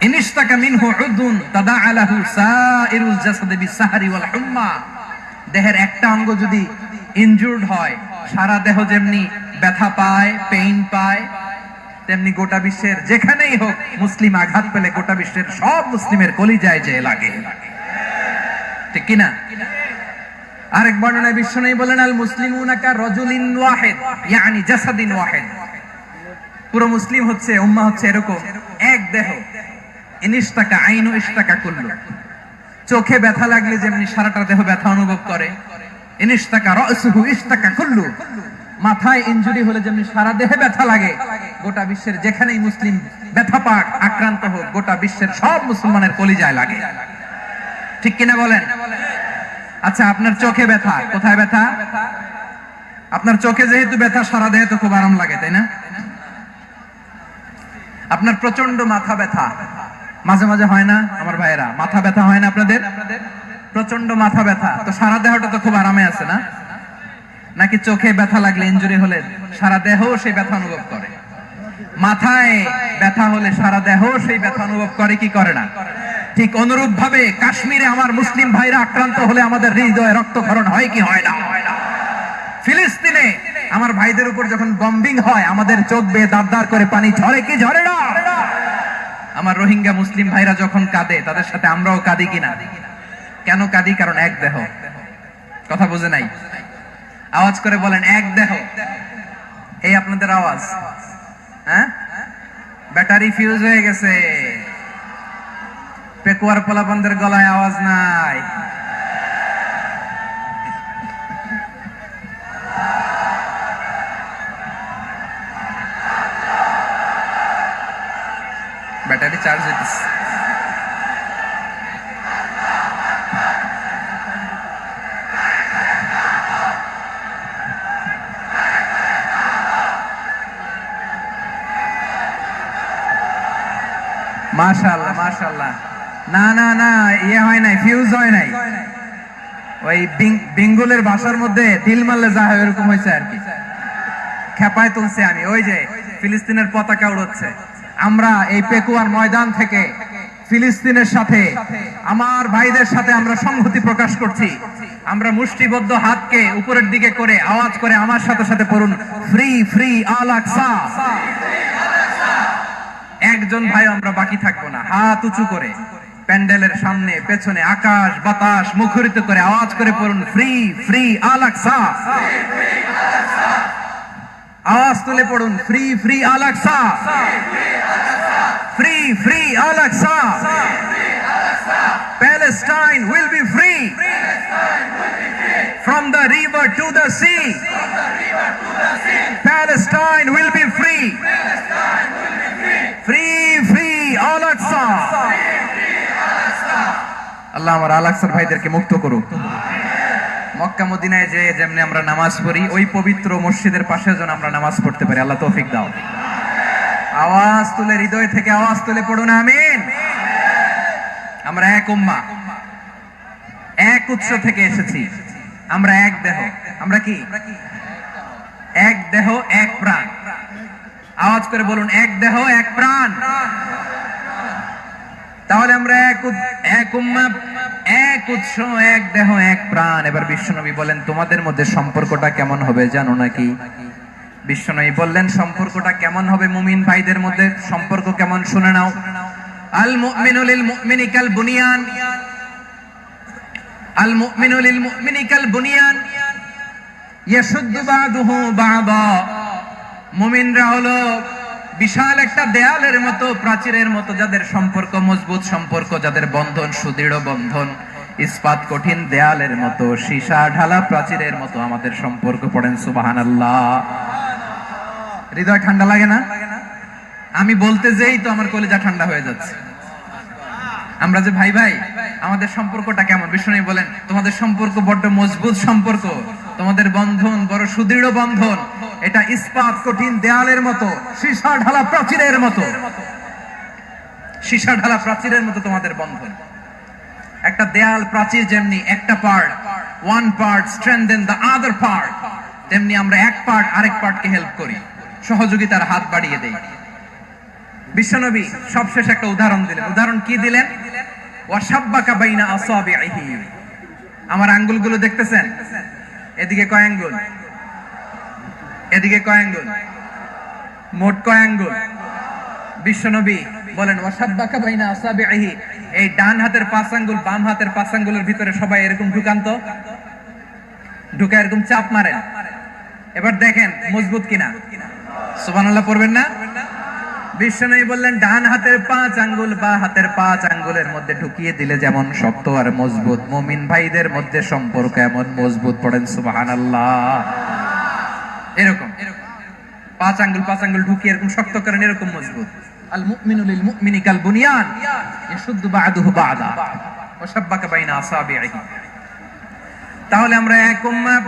ইনিশতাকা মিনহু উদুন তাদাআ লাহু সাইরুল জাসাদি বিসাহরি ওয়াল হুম্মা। দেহের একটা অঙ্গ যদি ইনজুরড হয়, সারা দেহ যেমনি ব্যথা পায়, পেইন পায়, তেমনি গোটা বিশ্বের যেখানেই হোক মুসলিম আঘাত পেলে গোটা বিশ্বের সব মুসলিমের কলিজায় যে লাগে, ঠিক কিনা? আরেক বর্ণনায় বিশ্বনবী বলেন আল মুসলিমুনা কা রাজুলিন ওয়াহিদ ইয়ানি জাসাদিন ওয়াহিদ। পুরো মুসলিম হচ্ছে, উম্মাহ হচ্ছে এরকম এক দেহ। ইনিশতাকা আইনু ইশতাকা কুল্লু। চোখে ব্যথা লাগলে যেমনি সারাটা দেহ ব্যথা অনুভব করে, ইনিশতাকা রাসুহু ইশতাকা কুল্লু। মাথায় ইনজুরি হলে যেমনি সারা দেহে ব্যথা লাগে, গোটা বিশ্বের যেখানেই মুসলিম ব্যথা পাক, আক্রান্ত হোক, গোটা বিশ্বের সব মুসলমানের কলিজায় লাগে, ঠিক কিনা বলেন? আচ্ছা, আপনার চোখে ব্যথা, কোথায় ব্যথা? আপনার চোখে যেহেতু ব্যথা, সারা দেহে তো খুব আরাম লাগে, তাই না? আপনার প্রচন্ড মাথা ব্যথা মাঝে মাঝে হয় না আমার ভাইয়েরা? মাথা ব্যথা হয় না আপনাদের? প্রচন্ড মাথা ব্যথা, তো সারা দেহটা তো খুব আরামে আছে না? নাকি চোখে ব্যথা লাগলে, ইনজুরি হলে সারা দেহ সেই ব্যথা অনুভব করে? মাথায় ব্যথা হলে সারা দেহ সেই ব্যথা অনুভব করে কি করে না? ঠিক অনুরূপ ভাবে কাশ্মীরে আমার মুসলিম ভাইরা আক্রান্ত হলে আমাদের হৃদয়ে রক্তক্ষরণ হয় কি হয় না? ফিলিস্তিনে আমার ভাইদের উপর যখন বম্বিং হয় আমাদের চোখ বেয়ে দাঁড় করে পানি ঝরে কি ঝরে না? আমার রোহিঙ্গা মুসলিম ভাইরা যখন কাঁদে তাদের সাথে আমরাও কাঁদি কিনা? কেন কাঁদি? কারণ এক দেহ। কথা বুঝে নাই? আওয়াজ করে বলেন এক দেহ। এই আপনাদের আওয়াজ, হ্যাঁ? ব্যাটারি ফিউজ হয়ে গেছে, পেকুয়ার পোলাপানদের গলায় আওয়াজ নাই। ব্যাটারি চার্জ হইতেছে। মাশাআল্লাহ মাশাআল্লাহ। না না না, ইয়ে হয় নাই, ফিউজ হয় নাই। ওই বেঙ্গলের ভাষার মধ্যে দিল মারলে যা হয় এরকম হয়েছে আর কি। খেপায় তুলছে আমি। ওই যে ফিলিস্তিনের পতাকা উড়ছে। আমরা এই পেকুয়ার ময়দান থেকে ফিলিস্তিনের সাথে, আমার ভাইদের সাথে আমরা সংহতি প্রকাশ করছি। আমরা মুষ্টিবদ্ধ হাতকে উপরের দিকে করে আওয়াজ করে আমার সাথে সাথে পড়ুন, ফ্রি ফ্রি আল আকসা। একজন ভাই আমরা বাকি থাকবো না। হাত উঁচু করে প্যান্ডেলের সামনে পেছনে আকাশ বাতাস মুখরিত করে আওয়াজ করে পড়ুন, ফ্রি ফ্রি আল আকসা। আওয়াজ তুলে পড়ুন, free free Al Aqsa, free free Al Aqsa. Palestine will be free from the river to the sea. Palestine will be free. Free free Al Aqsa. আল্লাহ আমার আল আকসার ভাইদেরকে মুক্ত করুক। মক্কা মদিনায় যে যেমনি আমরা নামাজ পড়ি, ওই পবিত্র মসজিদের পাশে যেন আমরা নামাজ পড়তে পারি। আল্লাহ তৌফিক দাও। আওয়াজ তুলে, হৃদয় থেকে আওয়াজ তুলে পড়ুন আমিন। আমরা এক উম্মাহ, এক উৎস থেকে এসেছি। আমরা এক দেহ। আমরা কি? এক দেহ এক প্রাণ। আওয়াজ করে বলুন, এক দেহ এক প্রাণ। তাহলে আমরা এক উম্মাহ, এক উৎস, এক দেহ এক প্রাণ। এবার বিশ্বনবী বলেন, তোমাদের মধ্যে সম্পর্কটা কেমন হবে জানো নাকি? বিশ্বনবী বললেন, সম্পর্কটা কেমন হবে? মুমিন ভাইদের মধ্যে সম্পর্ক কেমন শুনে নাও। আল মুমিনু লিল মুমিনি কাল বুনিয়ান, আল মুমিনু লিল মুমিনি কাল বুনিয়ান ইয়াশুদ্দু বাদুহু বাদা। মুমিনরা হলো বিশাল একটা দেয়ালের মতো, প্রাচীরের মতো, যাদের সম্পর্ক মজবুত সম্পর্ক, যাদের বন্ধন সুদৃঢ় বন্ধন, ইস্পাত কঠিন দেয়ালের মতো, সীসা ঢালা প্রাচীরের মতো আমাদের সম্পর্ক। পড়েন সুবহানাল্লাহ। হৃদয় ঠান্ডা লাগে না? আমি বলতে যেই তো আমার কলিজা ঠান্ডা হয়ে যাচ্ছে। আমরা যে ভাই ভাই, আমাদের সম্পর্কটা কেমন? বিষ্ণু বলেন, তোমাদের সম্পর্ক বড্ড মজবুত সম্পর্ক, তোমাদের বন্ধন বড় সুদৃঢ় বন্ধন। এটা ইস্পাত কঠিন দেয়ালের মতো, সীসা ঢালা প্রাচীরের মতো, সীসা ঢালা প্রাচীরের মতো তোমাদের বন্ধন। একটা দেয়াল প্রাচীর যেমনি একটা part, one part strengthen the other part, তেমনি আমরা এক পার্ট আরেক পার্টকে হেল্প করি, সহযোগিতার হাত বাড়িয়ে দেই। বিশ্বনবী সবশেষ একটা উদাহরণ দিলেন। উদাহরণ কি দিলেন? ওয়াশাব্বাকা বাইনা আসাবিহি। আমার আঙ্গুলগুলো দেখতেছেন? এদিকে কয় আঙ্গুল, এদিকে কয় আঙ্গুল, মোট কয় আঙ্গুল? বিশ্বনবী বলেন, ওয়াশাব্বাকা বাইনা আসাবিহি। এই ডান হাতের 5 আঙ্গুল বাম হাতের 5 আঙ্গুলের ভিতরে সবাই এরকম ঢুকান তো, ঢুকে এরকম চাপ মারেন। এবার দেখেন মজবুত কিনা। সুবহানাল্লাহ পড়বেন না? বিশ্বনবী বললেন, ডান হাতের 5 আঙ্গুল বা হাতের 5 আঙ্গুলের মধ্যে ঢুকিয়ে দিলে যেমন শক্ত আর মজবুত, মুমিন ভাইদের মধ্যে সম্পর্ক এমন মজবুত। পড়েন সুবহানাল্লাহ। এরকম 5 আঙ্গুল ঢুকিয়ে এরকম শক্ত করেন, এরকম মজবুত। আল মুমিনু লিল মুমিনি কাল বুনিয়ান ইয়াশুদ্দু বা'দুহু বা'দা ওয়া শাব্বাকা বাইনা আসাবিহি। তাহলে আমরা এক উম্মাহ,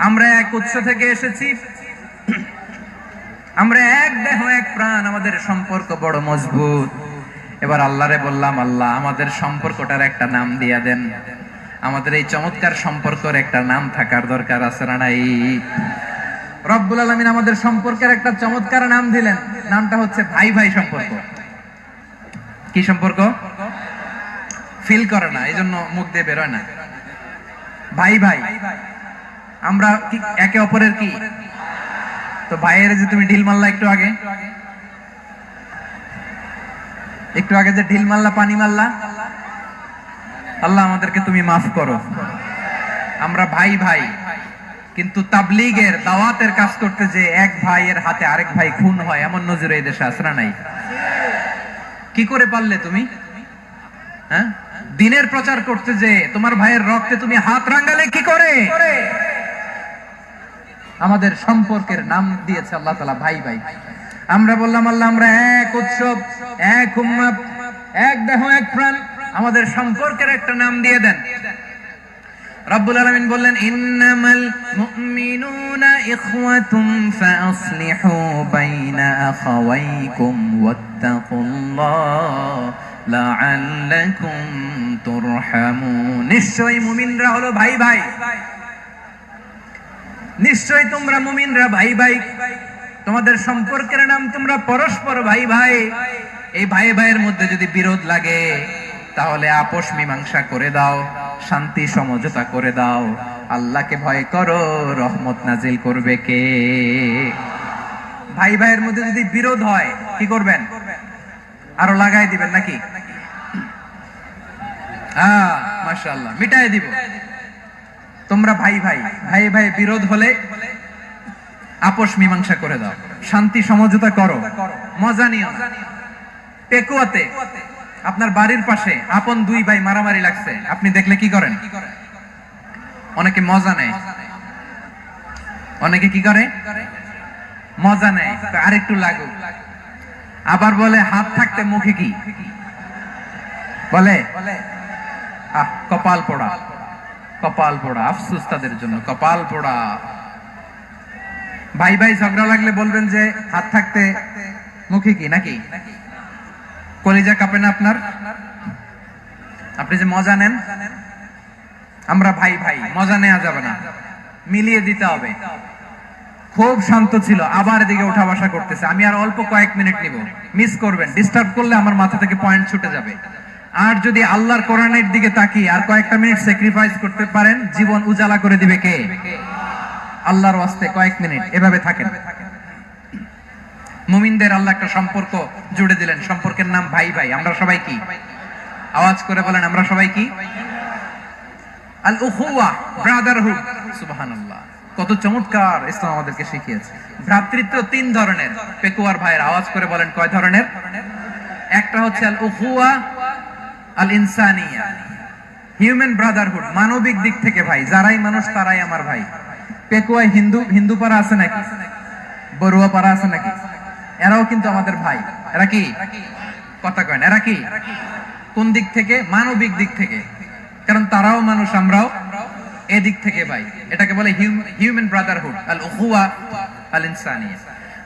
আমরা এক উৎস থেকে এসেছি, আমরা এক দেহ এক প্রাণ, আমাদের সম্পর্ক বড় মজবুত। এবার আল্লাহরে বললাম, আল্লাহ আমাদের সম্পর্কটার একটা নাম দিয়া দেন। আমাদের এই চমৎকার সম্পর্কের একটা নাম থাকার দরকার আছে না নাই? রব্বুল আলামিন আমাদের সম্পর্কের একটা চমৎকার নাম দিলেন। নামটা হচ্ছে ভাই ভাই সম্পর্ক। কি সম্পর্ক? ফিল করে না, এই জন্য মুখ দিয়ে বেরোয় না। ভাই ভাই, আমরা কি একে অপরের কি? তো ভাইয়ের যে তুমি ঢিল মারলা একটু আগে, যে ঢিল মারলা, পানি মারলা, আল্লাহ আমাদেরকে তুমি মাফ করো। আমরা ভাই ভাই, কিন্তু তাবলীগের দাওয়াতের কাজ করতে যে এক ভাইয়ের হাতে আরেক ভাই খুন হয়, এমন নজির এই দেশে আছে না নাই? কি করে পারলে তুমি? হ্যাঁ, দিনের প্রচার করতে যে তোমার ভাইয়ের রক্তে তুমি হাত রাঙালে কি করে? আমাদের সম্পর্কের নাম দিয়েছে আল্লাহ তাআলা ভাই ভাই। আমরা বললাম আল্লাহ আমরা এক উৎসব, এক উম্মাহ, এক দেহ, এক প্রাণ, আমাদের সম্পর্কের একটা নাম দিয়ে দেন। রব্বুল আলামিন বললেন ইন্নামাল মুমিনুনা ইখওয়াতুম ফাআসলিহু বাইনা আখাওয়াইকুম ওয়াত্তাকুল্লাহ লাআল্লাকুম তুরহামুন। নিশ্চয়ই মুমিনরা হলো ভাই ভাই, নিশ্চয়ই তোমরা মুমিনরা ভাই ভাই, তোমাদের সম্পর্কের নাম তোমরা পরস্পর ভাই ভাই। এই ভাই ভাইয়ের মধ্যে যদি বিরোধ লাগে তাহলে আপোষ মীমাংসা করে দাও, শান্তি সমঝোতা করে দাও। আল্লাহকে ভয় করো, রহমত নাজিল করবে কে? ভাই ভাইয়ের মধ্যে যদি বিরোধ হয় কি করবেন? আরো লাগাই দিবেন নাকি? মাশাআল্লাহ, মিটাই দিব। তোমরা ভাই ভাই, ভাই ভাই বিরোধ হলে আপোষ মীমাংসা করে দাও, শান্তি সমঝোতা করো, মজা নিও না। পেকুয়াতে আপনার বাড়ির পাশে আপন দুই ভাই মারামারি লাগছে, আপনি দেখলে কি করেন? অনেকে মজা নেয়। অনেকে কি করে? মজা নেয়, আরেকটু লাগুক। আবার বলে হাত থাকতে মুখে কি বলে? কপাল পোড়া, কপাল পোড়া। আফসোস তাদের জন্য, কপাল পোড়া। ভাই ভাই ঝগড়া লাগলে বলবেন যে হাত থাকতে মুখে কি, নাকি? কলিজা কাঁপে না আপনার? আপনি যে মজা নেন। আমরা ভাই ভাই, মজা নেওয়া যাবে না, মিলিয়ে দিতে হবে। খুব শান্ত ছিল, আবার এদিকে উঠা বসা করতেছে। আমি আর অল্প কয়েক মিনিট নিব, মিস করবেন। ডিস্টার্ব করলে আমার মাথা থেকে পয়েন্ট ছুটে যাবে। আর যদি আল্লাহর কোরআনের দিকে তাকিয়ে আর কয়েকটা মিনিট স্যাক্রিফাইস করতে পারেন, জীবন উজালা করে দিবে কে? আল্লাহর ওয়াস্তে কয়েক মিনিট এভাবে থাকেন। মুমিনদের আল্লাহ একটা সম্পর্ক জুড়ে দিলেন, সম্পর্কের নাম ভাই ভাই। আমরা সবাই কি? আওয়াজ করে বলেন, আমরা সবাই কি? আল উখুওয়া, ব্রাদারহুড। সুবহানাল্লাহ, কত চমৎকার ইসলাম আমাদেরকে শিখিয়েছে। ভ্রাতৃত্ব তিন ধরনের। পেকুয়ার ভাইয়ের আওয়াজ করে বলেন, কয় ধরনের? একটা হচ্ছে আল উখুওয়া আল ইনসানিয়া, হিউম্যান ব্রাদারহুড, মানবিক দিক থেকে ভাই। যারাই মানুষ তারাই আমার ভাই। পেকুয়ায় হিন্দু পাড়া আছে নাকি? বড়ুয়া পাড়া আছে নাকি? এরাও কিন্তু আমাদের ভাই। এরা কি? কথা কয় না, এরা কি? কোন দিক থেকে? মানবিক দিক থেকে। কারণ তারাও মানুষ, আমরাও এদিক থেকে ভাই। এটাকে বলে হিউম্যান ব্রাদারহুড, আল উখুওয়া আল ইনসানিয়া।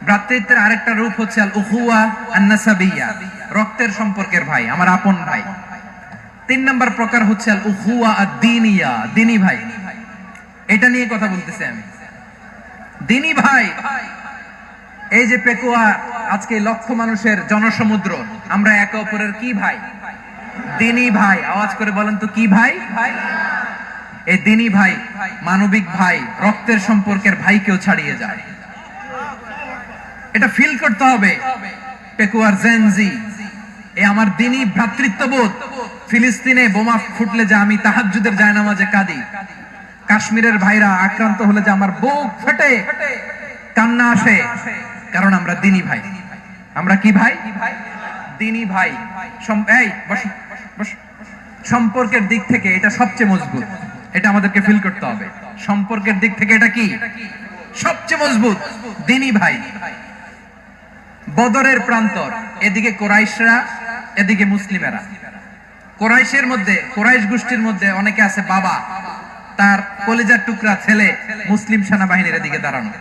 ভ্রাতৃত্বের আরেকটা রূপ হচ্ছে আল উখুওয়া আন নাসাবিয়্যা, রক্তের সম্পর্কের ভাই, আমার আপন ভাই। তিন নাম্বার প্রকার হচ্ছে আল উখুওয়া আদ-দীনিয়া, দ্বীনি ভাই। এটা নিয়ে কথা বলতেছি আমি। দ্বীনি ভাই, এই যে পেকুয়া আজকে লক্ষ মানুষের জনসমুদ্র, আমরা একে অপরের কি ভাই? দ্বীনি ভাই। আওয়াজ করে বলেন তো, কি ভাই? এই দ্বীনি ভাই, মানবিক ভাই, রক্তের সম্পর্কের ভাইকেও ছাড়িয়ে যায়। এটা ফিল করতে হবে। পেকুয়ার জেনজি, এই আমার দ্বীনি ভ্রাতৃত্ববোধ। ফিলিস্তিনে বোমা ফুটলে যে আমি তাহাজ্জুদের জায়নামাজে কাঁদি, কাশ্মীরের ভাইরা আক্রান্ত হলে যে আমার বুক ফেটে কান্না আসে, কারণ আমরা দ্বীনি ভাই। আমরা কি ভাই? দ্বীনি ভাই। এই বসো, বসো। সম্পর্কের দিক থেকে এটা সবচেয়ে মজবুত। এটা আমাদেরকে ফিল করতে হবে। সম্পর্কের দিক থেকে এটা কি? সবচেয়ে মজবুত, দ্বীনি ভাই। বদরের প্রান্তর, এদিকে কোরাইশরা, এদিকে মুসলিমেরা। কোরাইশের মধ্যে, কোরাইশ গোষ্ঠীর মধ্যে অনেকে আছে বাবা, তার কলিজার টুকরা ছেলে মুসলিম সেনাবাহিনীর এদিকে দাঁড়ানো।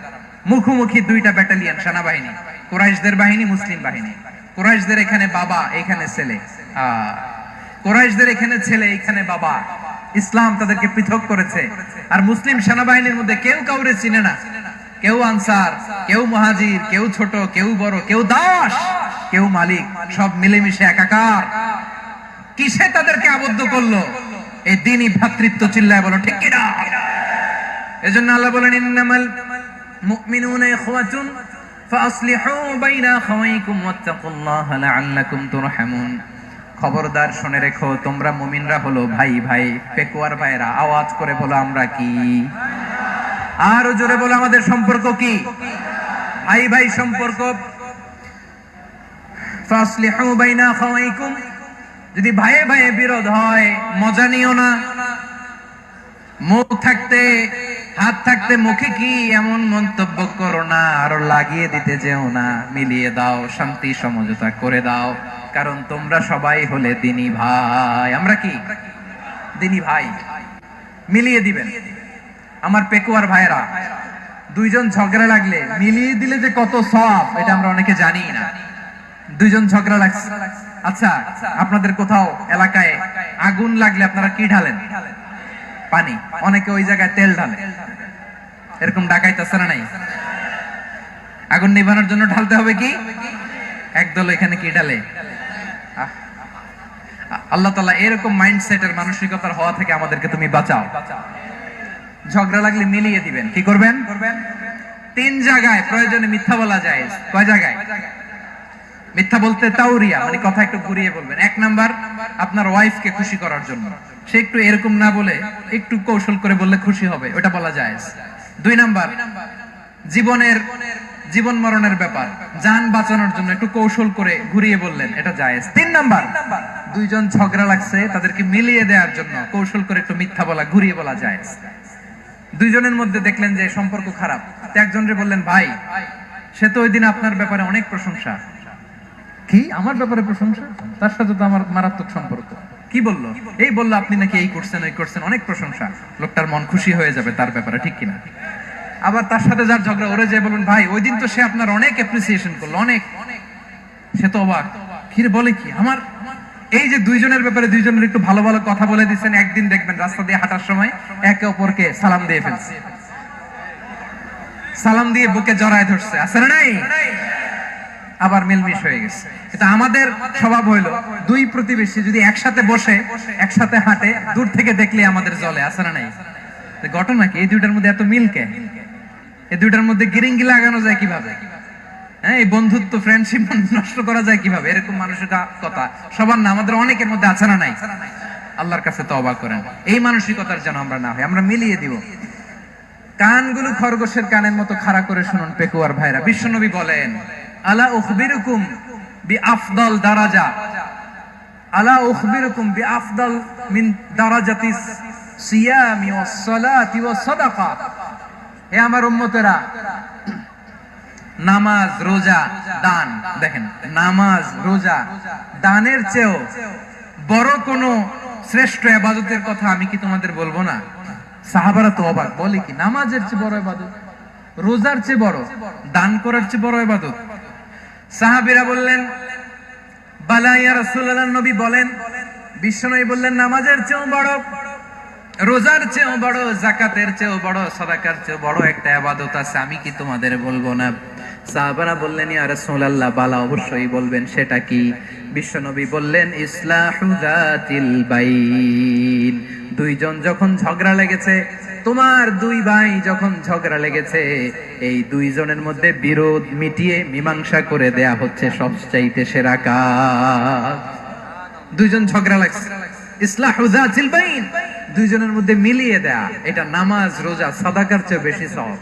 মুখোমুখি দুইটা ব্যাটালিয়ন সেনাবাহিনী, কোরাইশদের বাহিনী, মুসলিম বাহিনী। কোরাইশদের এখানে বাবা, এখানে ছেলে। কোরাইশদের এখানে ছেলে, এখানে বাবা। ইসলাম তাদেরকে পৃথক করেছে। আর মুসলিম সেনাবাহিনীর মধ্যে কেউ কাউরে চিনে না। কেউ আনসার, কেউ মুহাজির, কেউ ছোট, কেউ বড়, কেউ দাস, কেউ মালিক, সব মিলেমিশে একাকার। কিসে তাদেরকে আবদ্ধ করলো? এই দ্বীনি ভ্রাতৃত্ব। চিল্লায় বলো ঠিক কিনা? এজন্য আল্লাহ বলেন, ইন্নামাল মুমিনুনা ইখওয়াতুন ফাসলিহু বাইনা আখাওয়াইকুম ওয়াত্তাকুল্লাহা লাআল্লাকুম তুরহামুন। খবরদার শুনে রেখো, তোমরা মুমিনরা হলো ভাই ভাই। পেকুয়ার ভাইরা আওয়াজ করে বলো আমরা কি? আরো জোরে বলো আমাদের সম্পর্ক কি? ভাই ভাই সম্পর্ক। ফাসলিহু বাইনা আখাওয়াইকুম, যদি ভাইয়ে ভাইয়ে বিরোধ হয় মজা নিও না। মুখ থাকতে হাত থাকতে মুখে কি এমন মন্তব্য করো না, আরো লাগিয়ে দিতে যেও না। মিলিয়ে দাও, শান্তি সমঝোতা করে দাও, কারণ তোমরা সবাই হলে দ্বীনি ভাই। আমরা কি? দ্বীনি ভাই। মিলিয়ে দিবেন। আমার পেকুয়ার ভাইরা, দুইজন ঝগড়া লাগলে মিলিয়ে দিলে যে কত সওয়াব, এটা আমরা অনেকে জানি না। দুইজন ঝগড়া লাগছে, আচ্ছা আপনাদের কোথাও এলাকায় আগুন লাগলে আপনারা কি ঢালেন? পানি। অনেকে ওই জায়গায় তেল ঢালে। এরকম ডাকাইতেছে না নাই? আগুন নিভানোর জন্য ঢালতে হবে কি? একদল এখানে কি ঢালে? আল্লাহ তাআলা এরকম মাইন্ডসেটের মানসিকতার হওয়া থেকে আমাদেরকে তুমি বাঁচাও। ঝগড়া লাগলে মিলিয়ে দিবেন। কি করবেন? 3 জায়গায় প্রয়োজনে মিথ্যা বলা যায়। কয় জায়গায় মিথ্যা বলতে? তাওরিয়া, মানে কথা একটু ঘুরিয়ে বলবেন। 1 নাম্বার, আপনার ওয়াইফকে খুশি করার জন্য। সে একটু এরকম না বলে একটু কৌশল করে বললে খুশি হবে, ওটা বলা যায়। 2 নাম্বার, জীবন মরণের ব্যাপার, জান বাঁচানোর জন্য একটু কৌশল করে ঘুরিয়ে বললেন, এটা জায়েজ। 3 নাম্বার, দুইজন ঝগড়া লাগছে তাদেরকে মিলিয়ে দেওয়ার জন্য কৌশল করে একটু মিথ্যা বলা, ঘুরিয়ে বলা জায়েজ। দুইজনের মধ্যে দেখলেন যে সম্পর্ক খারাপ, তো একজনরে বললেন, ভাই সে তো ওই দিন আপনার ব্যাপারে অনেক প্রশংসা। কি আমার ব্যাপারে প্রশংসা? তার সাথে তো আমার মারাত্মক সম্পর্ক। কি বললো? এই বললো আপনি নাকি এই করছেন ওই করছেন, অনেক প্রশংসা। লোকটার মন খুশি হয়ে যাবে তার ব্যাপারে, ঠিক কিনা? আবার তার সাথে যার ঝগড়া, ওরে যে বলুন, ভাই ওই দিন তো সে আপনার অনেক অ্যাপ্রিসিয়েশন করলো, অনেক। সে তো অবাক, ফিরে বলে কি আমার? এই যে দুইজনের ব্যাপারে দুইজনের একটু ভালো ভালো কথা বলে দিচ্ছেন, একদিন দেখবেন রাস্তা দিয়ে হাঁটার সময় একে অপরকে সালাম দিয়ে ফেলছে, সালাম দিয়ে বুকে জড়ায় ধরছে, আছে না নাই? আবার মিলমিশ হয়ে গেছে। এটা আমাদের স্বভাব হইলো, দুই প্রতিবেশী যদি একসাথে বসে একসাথে হাঁটে, দূর থেকে দেখলে আমাদের জ্বলে, আছে না নাই? ঘটনা কি? এই দুইটার মধ্যে এত মিল কে? এই দুইটার মধ্যে গিরিঙ্গি লাগানো যায় কিভাবে? হ্যাঁ, এই বন্ধুত্ব ফ্রেন্ডশিপ নষ্ট করা যায় কিভাবে? এরকম মানুষের কথা সবার না, আমাদের অনেকের মধ্যে আছে না নাই? আল্লাহর কাছে তওবা করেন, এই মানসিকতার যেন আমরা না হই, আমরা মিলিয়ে দিব। কানগুলো খরগোশের কানের মতো খাড়া করে শুনুন পেকুয়ার ভাইরা। বিশ্বনবী বলেন, আলা উখবিরুকুম বিআফদাল দারাজা, আলা উখবিরুকুম বিআফদাল মিন দারাজাতিস সিয়ামি ওয়াস সালাতি ওয়াস সাদাকা। হে আমার উম্মতেরা, নামাজ, রোজা, দান, দেখেন নামাজ, রোজা, দানের চেয়েও বড় কোন শ্রেষ্ঠ ইবাদতের কথা আমি কি তোমাদের বলবো না? সাহাবারা তো অবাক, বলে কি নামাজের চেয়ে বড় ইবাদত, রোজার চেয়ে বড়, দান করার চেয়ে বড় ইবাদত? সাহাবীরা বললেন, বালা ইয়া রাসূলুল্লাহ, নবী বলেন। বিশ্বনবী বললেন, নামাজের চেয়েও বড়, রোজার চেয়েও বড়, যাকাতের চেয়েও বড়, সাদাকার চেয়েও বড় একটা ইবাদত আছে, আমি কি তোমাদের বলবো না? সাহাবারা বললেন, ইয়া রাসূলুল্লাহ, বালা, অবশ্যই বলবেন, সেটা কি? বিশ্বনবী বললেন, ইসলাহু যাতিল বাইন। দুইজন যখন ঝগড়া লেগেছে, তোমার দুই ভাই যখন ঝগড়া লেগেছে, এই দুইজনের মধ্যে বিরোধ মিটিয়ে মীমাংসা করে দেয়া হচ্ছে সবচাইতে সেরা কাজ। দুইজন ঝগড়া লাগছে, ইসলাহু যাতিল বাইন, দুইজনের মধ্যে মিলিয়ে দেয়া, এটা নামাজ, রোজা, সাদাকার চেয়ে বেশি সওয়াব।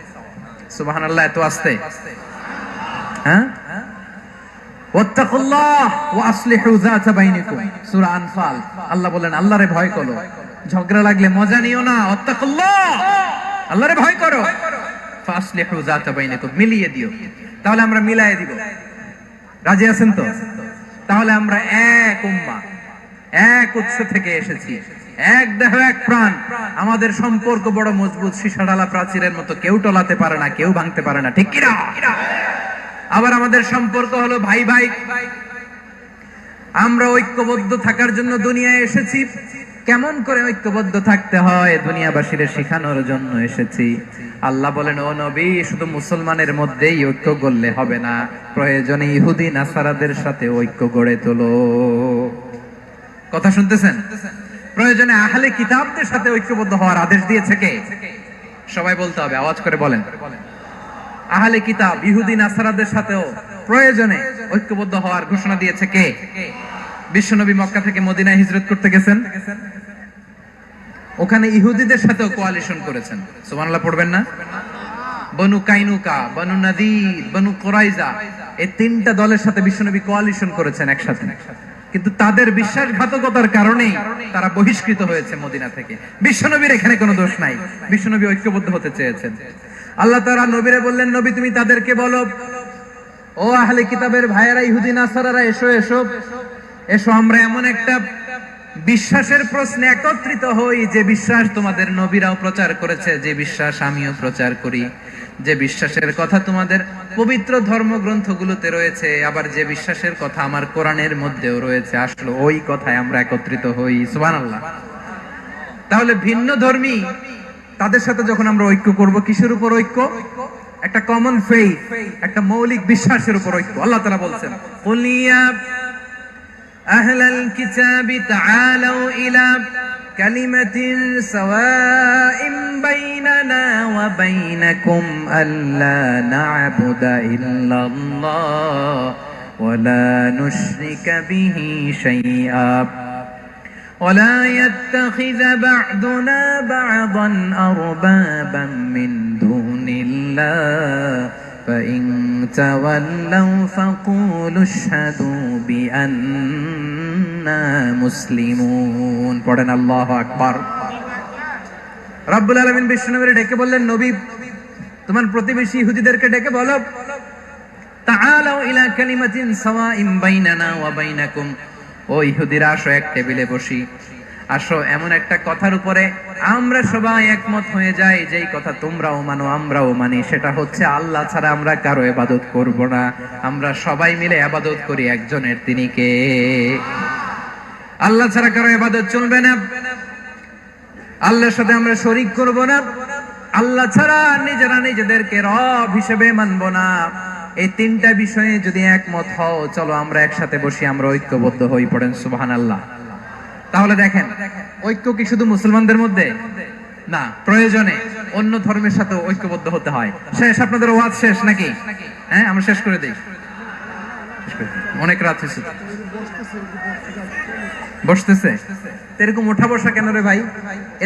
সুবহানাল্লাহ, এত আস্তে? হ্যাঁ, ওয়াত্তাকুল্লাহ ওয়া আসলিহু যাতা বাইনিকুম, সূরা আনফাল। আল্লাহ বলেন, আল্লাহরে ভয় করো, ঝগড়া লাগলে মজা নিও না, ওয়াত্তাকুল্লাহ, আল্লাহরে ভয় করো, ফাসলিহু যাতা বাইনিকুম, মিলিয়ে দিও। তাহলে আমরা মিলায়ে দিব, রাজি আছেন তো? তাহলে আমরা এক উম্মাহ, এক উৎস থেকে এসেছি, এক দেহ এক প্রাণ, আমাদের সম্পর্ক বড় মজবুত, সীসাডালা প্রাচীরের মতো, কেউ টলাতে পারে না, কেউ ভাঙতে পারে না, ঠিক কিনা? আবার আমাদের সম্পর্ক হলো ভাই ভাই, আমরা ঐক্যবদ্ধ থাকার জন্য দুনিয়ায় এসেছি, কেমন করে ঐক্যবদ্ধ থাকতে হয় দুনিয়াবাসীর শেখানোর জন্য এসেছি। আল্লাহ বলেন, ও নবী, শুধু মুসলমানের মধ্যেই ঐক্য গড়লে হবে না, প্রয়োজনে ইহুদি নাসারাদের সাথে ঐক্য গড়ে তোলো। কথা শুনতেছেন? প্রয়োজনে আহলে কিতাবদের সাথে ঐক্যবদ্ধ হওয়ার আদেশ দিয়েছে কে? সবাই বলতে হবে, আওয়াজ করে বলেন। আহলে কিতাব ইহুদি নাসারাদের সাথেও প্রয়োজনে ঐক্যবদ্ধ হওয়ার ঘোষণা দিয়েছে কে? বিশ্বনবী মক্কা থেকে মদিনায় হিজরত করতে গেছেন, ওখানে ইহুদিদের সাথেও কোয়ালিশন করেছেন। সুবহানাল্লাহ পড়বেন না? বনু কাইনুকা, বনু নাদির, বনু কুরাইজা, এই তিনটা দলের সাথে বিশ্বনবী কোয়ালিশন করেছেন একসাথে। কিন্তু তাদের বিশ্বাসঘাতকতার কারণেই তারা বহিষ্কৃত হয়েছে মদিনা থেকে। বিশ্বনবীর এখানে কোনো দোষ নাই, বিশ্বনবী ঐক্যবদ্ধ হতে চেয়েছেন। আল্লাহ তাআলা নবীরে বললেন, নবী তুমি তাদেরকে বলো, ও আহলে কিতাবের ভাইয়েরা, ইহুদি নাসারারা, এসো এসো এসো, আমরা এমন একটা বিশ্বাসের প্রশ্নে একত্রিত হই যে বিশ্বাস তোমাদের নবীরাও প্রচার করেছে, যে বিশ্বাস আমিও প্রচার করি, যে বিশ্বাসের কথা তোমাদের পবিত্র ধর্মগ্রন্থগুলোতে রয়েছে, আবার যে বিশ্বাসের কথা আমার কোরআনের মধ্যেও রয়েছে। আসলে ওই কথায় আমরা একত্রিত হই। সুবহানাল্লাহ। তাহলে ভিন্ন ধর্মী তাদের সাথে যখন আমরা ঐক্য করব, কিসের উপর ঐক্য? একটা কমন ফেইথ, একটা মৌলিক বিশ্বাসের উপর ঐক্য। আল্লাহ তাআলা বলছেন, কুলিয়া আহলাল কিতাবি তাআলাউ ইলা কালিমাতিন সাওয়াইন বাইনানা ওয়া বাইনাকুম আল্লা না'বুদা ইল্লাল্লাহ ওয়া লা নুশরিকা বিহি শাইআ ولا يتخذ بعضنا بعضا أربابا من دون الله فإن تولوا فقولوا اشهدوا بأننا مسلمون। পড়েন আল্লাহু আকবার। রব্বুল আলামিন বিশ্বনবীকে ডেকে বললেন, নবী তোমার প্রতিবেশী ইহুদিদেরকে ডেকে বলো, তাআলাউ ইলা কালিমাতিন সাওয়াইন বাইনানা ওয়া বাইনাকুম, ও ইহুদিরা আসো, এক টেবিলে বসি, আসো এমন একটা কথার উপরে আমরা সবাই একমত হয়ে যাই, যেই কথা তোমরাও মানো আমরাও মানি, সেটা হচ্ছে আল্লাহ ছাড়া আমরা কারো ইবাদত করব না, আমরা সবাই মিলে ইবাদত করি একজনের, তিনি কে? আল্লাহ ছাড়া কারো ইবাদত চলবে না, আল্লাহর সাথে আমরা শরীক করব না, আল্লাহ ছাড়া নিজেরা নিজেদেরকে রব হিসেবে মানব না। এই তিনটা বিষয়ে যদি একমত হও, চলো আমরা একসাথে বসি, আমরা ঐক্যবদ্ধ হই। পড়েন সুবহানাল্লাহ। তাহলে দেখেন, ঐক্য কি শুধু মুসলমানদের মধ্যে না, প্রয়োজনে অন্য ধর্মের সাথে ঐক্যবদ্ধ হতে হয়। শেষ? আপনাদের ওয়াজ শেষ নাকি? হ্যাঁ, আমরা শেষ করে দেই, অনেক রাত হয়েছে। বসতেছে এরকম ওঠা বসা কেন রে ভাই?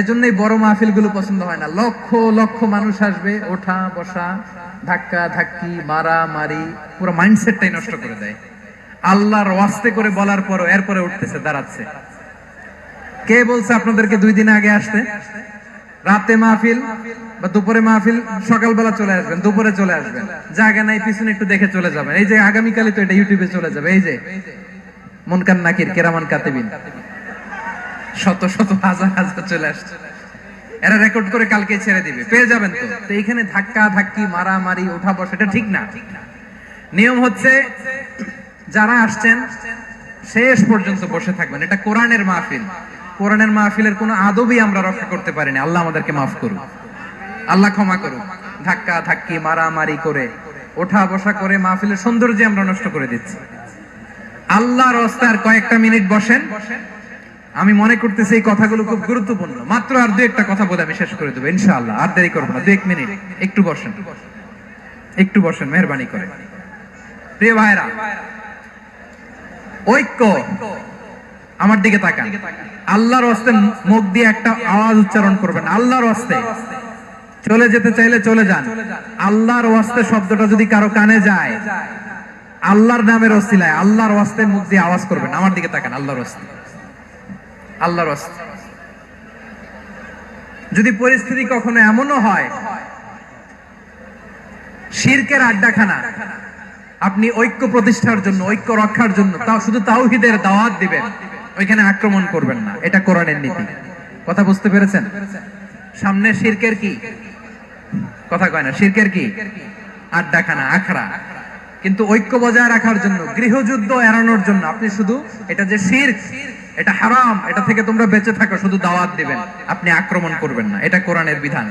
এজন্যই বড় মাহফিল গুলো পছন্দ হয় না। লক্ষ লক্ষ মানুষ আসবে, ওঠা বসা, ধাক্কা ধাক্কি, মারা মারি, পুরো মাইন্ডসেটটাই নষ্ট করে দেয়। আল্লাহর ওয়াস্তে করে বলার পরও এরপরে উঠতেছে, দাঁড়াচ্ছে। কে বলছে আপনাদেরকে 2 দিন আগে আসতে? রাতে মাহফিল বা দুপুরে মাহফিল, সকালবেলা চলে আসবেন, দুপুরে চলে আসবেন, জায়গা নাই পিছনে একটু দেখে চলে যাবেন। এই যে আগামীকালই তো এটা ইউটিউবে চলে যাবে, এই যে মুনকার নাকির কেরামান কাতিবিন, শত শত হাজার হাজার চলে আসছে, এরা রেকর্ড করে কালকে ছেড়ে দিবে, পেয়ে যাবেন। তো এইখানে ধাক্কা ধাক্কি, মারামারি, ওঠা বসা, এটা ঠিক না। নিয়ম হচ্ছে যারা আসছেন শেষ পর্যন্ত বসে থাকবেন। এটা কোরআনের মাহফিল, কোরআনের মাহফিলের কোনো আদবই আমরা রক্ষা করতে পারিনি। আল্লাহ আমাদেরকে মাফ করুক, আল্লাহ ক্ষমা করুক। ধাক্কা ধাক্কি, মারামারি করে, ওঠা বসা করে মাহফিলের সৌন্দর্য আমরা নষ্ট করে দিচ্ছি। আল্লাহর রাস্তায় কয়েকটা মিনিট বসেন। আমি মনে করতেছি এই কথাগুলো খুব গুরুত্বপূর্ণ। মাত্র আর 2-1টা কথা বলে আমি শেষ করে দেবো ইনশাআল্লাহ, আর দেরি করবো না। 2-1 মিনিট একটু বসেন, একটু বসেন মেহেরবানি করে। প্রিয় ভাইরা, ঐক্য, আমার দিকে তাকান। আল্লাহর রাস্তে মুখ দিয়ে একটা আওয়াজ উচ্চারণ করবেন, আল্লাহর রাস্তে। চলে যেতে চাইলে চলে যান। আল্লাহর রাস্তে শব্দটা যদি কারো কানে যায়, আল্লাহর নামের ওসিলায় আল্লাহর রাস্তে মুখ দিয়ে আওয়াজ করবেন। আমার দিকে তাকান, আল্লাহর রাস্তে, আল্লাহর রাস্তে। যদি পরিস্থিতি কখনো এমনও হয় শিরকের আড্ডাখানা, আপনি ঐক্য প্রতিষ্ঠার জন্য, ঐক্য রক্ষার জন্য তাও শুধু তাওহীদের দাওয়াত দিবেন, ওইখানে আক্রমণ করবেন না। এটা কোরআনের নীতি। কথা বুঝতে পেরেছেন? সামনে শিরকের কি কথা কয় না, শিরকের কি আড্ডাখানা, আখড়া। কিন্তু ঐক্য বজায় রাখার জন্য, গৃহযুদ্ধ এড়ানোর জন্য আপনি শুধু এটা যে শিরক, এটা হারাম, এটা থেকে তোমরা বেঁচে থাকো, শুধু দাওয়াত দিবেন, আপনি আক্রমণ করবেন না, এটা কোরআনের বিধান।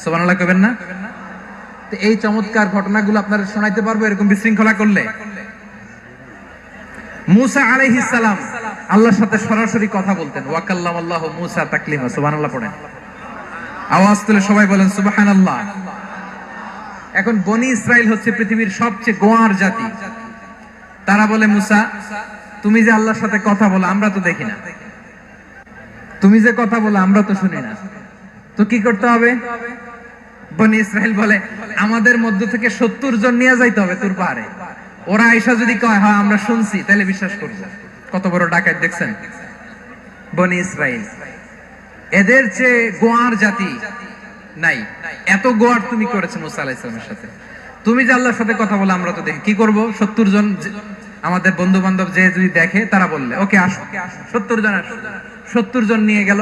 সুবহানাল্লাহ কইবেন না? তো এই চমৎকার ঘটনাগুলো আপনারা শোনাইতে পারবো এরকম বিশৃঙ্খলা করলে? মুসা আলাইহিস সালাম আল্লাহর সাথে সরাসরি কথা বলতেন, ওয়া কাল্লামাল্লাহু মুসা তাকলিমা। সুবহানাল্লাহ পড়েন, আওয়াজ তুলে সবাই বলেন সুবহানাল্লাহ। এখন বনি ইসরাইল হচ্ছে পৃথিবীর সবচেয়ে গোয়ার জাতি। তারা বলে, মুসা তুমি যে আল্লাহর সাথে কথা বলো আমরা তো দেখি না, তুমি যে কথা বলো আমরা তো শুনি না, তো কি করতে হবে? বনি ইসরাইল বলে, আমাদের মধ্য থেকে 70 জন নিয়ে যাইতে হবে তুর পাহাড়ে। ওরা আয়েশা যদি কয় হ্যাঁ আমরা শুনছি, তাহলে বিশ্বাস করবো। কত বড় ডাকাত দেখছেন বনি ইসরাইল। এদের চেয়ে গোয়ার জাতি নাই। এত গোয়ার তুমি করেছো মুসা আলাইহিস সালামের সাথে। তুমি যে আল্লাহর সাথে কথা বলে আমরা তো দেখি, কি করব? 70 জন আমাদের বন্ধু বান্ধব যে যদি দেখে, তারা বললে ওকে আসো, 70 জন আসো। 70 জন নিয়ে গেল।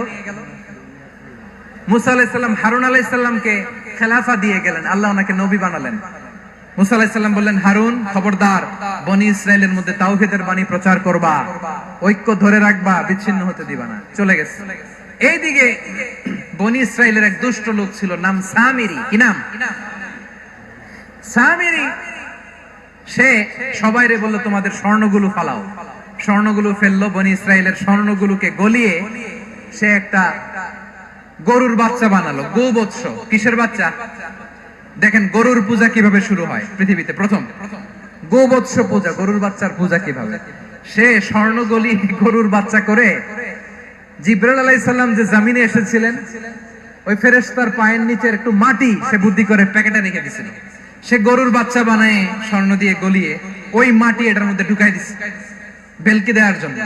মুসা আলাইহিস সালাম হারুন আলাইহিস সালামকে খেলাফা দিয়ে গেলেন, আল্লাহ ওনাকে নবী বানালেন। মুসা আলাইহিস সালাম বললেন, হারুন খবরদার, বনি ইসরাইলের মধ্যে তাওহীদের বাণী প্রচার করবা, ঐক্য ধরে রাখবা, বিচ্ছিন্ন হতে দিবা না। চলে গেছে। এইদিকে বনি ইসরাইলের এক দুষ্ট লোক ছিল, নাম সামিরি। কি নাম? সামিরি। সে সবাইরে বলল তোমাদের স্বর্ণগুলো ফালাও। স্বর্ণগুলো ফেললো, বনি ইসরাইলের স্বর্ণগুলোকে গলিয়ে সে একটা গরুর বাচ্চা বানালো। গোবৎস। কিসের বাচ্চা? দেখেন গরুর পূজা কিভাবে শুরু হয় পৃথিবীতে প্রথম, গোবৎস পূজা, গরুর বাচ্চার পূজা কিভাবে। সে স্বর্ণ গলি গরুর বাচ্চা করে, জিবরাইল আলাইহিস সালাম যে জমিনে এসেছিলেন, ওই ফেরেশতার পায়ের নিচে একটু মাটি সে বুদ্ধি করে প্যাকেটে রেখে দিয়েছিল। সে গরুর বাচ্চা বানায় স্বর্ণ দিয়ে গলিয়ে ওই মাটি এটার মধ্যে ঢুকাই দিছে বেলকি দেওয়ার জন্য।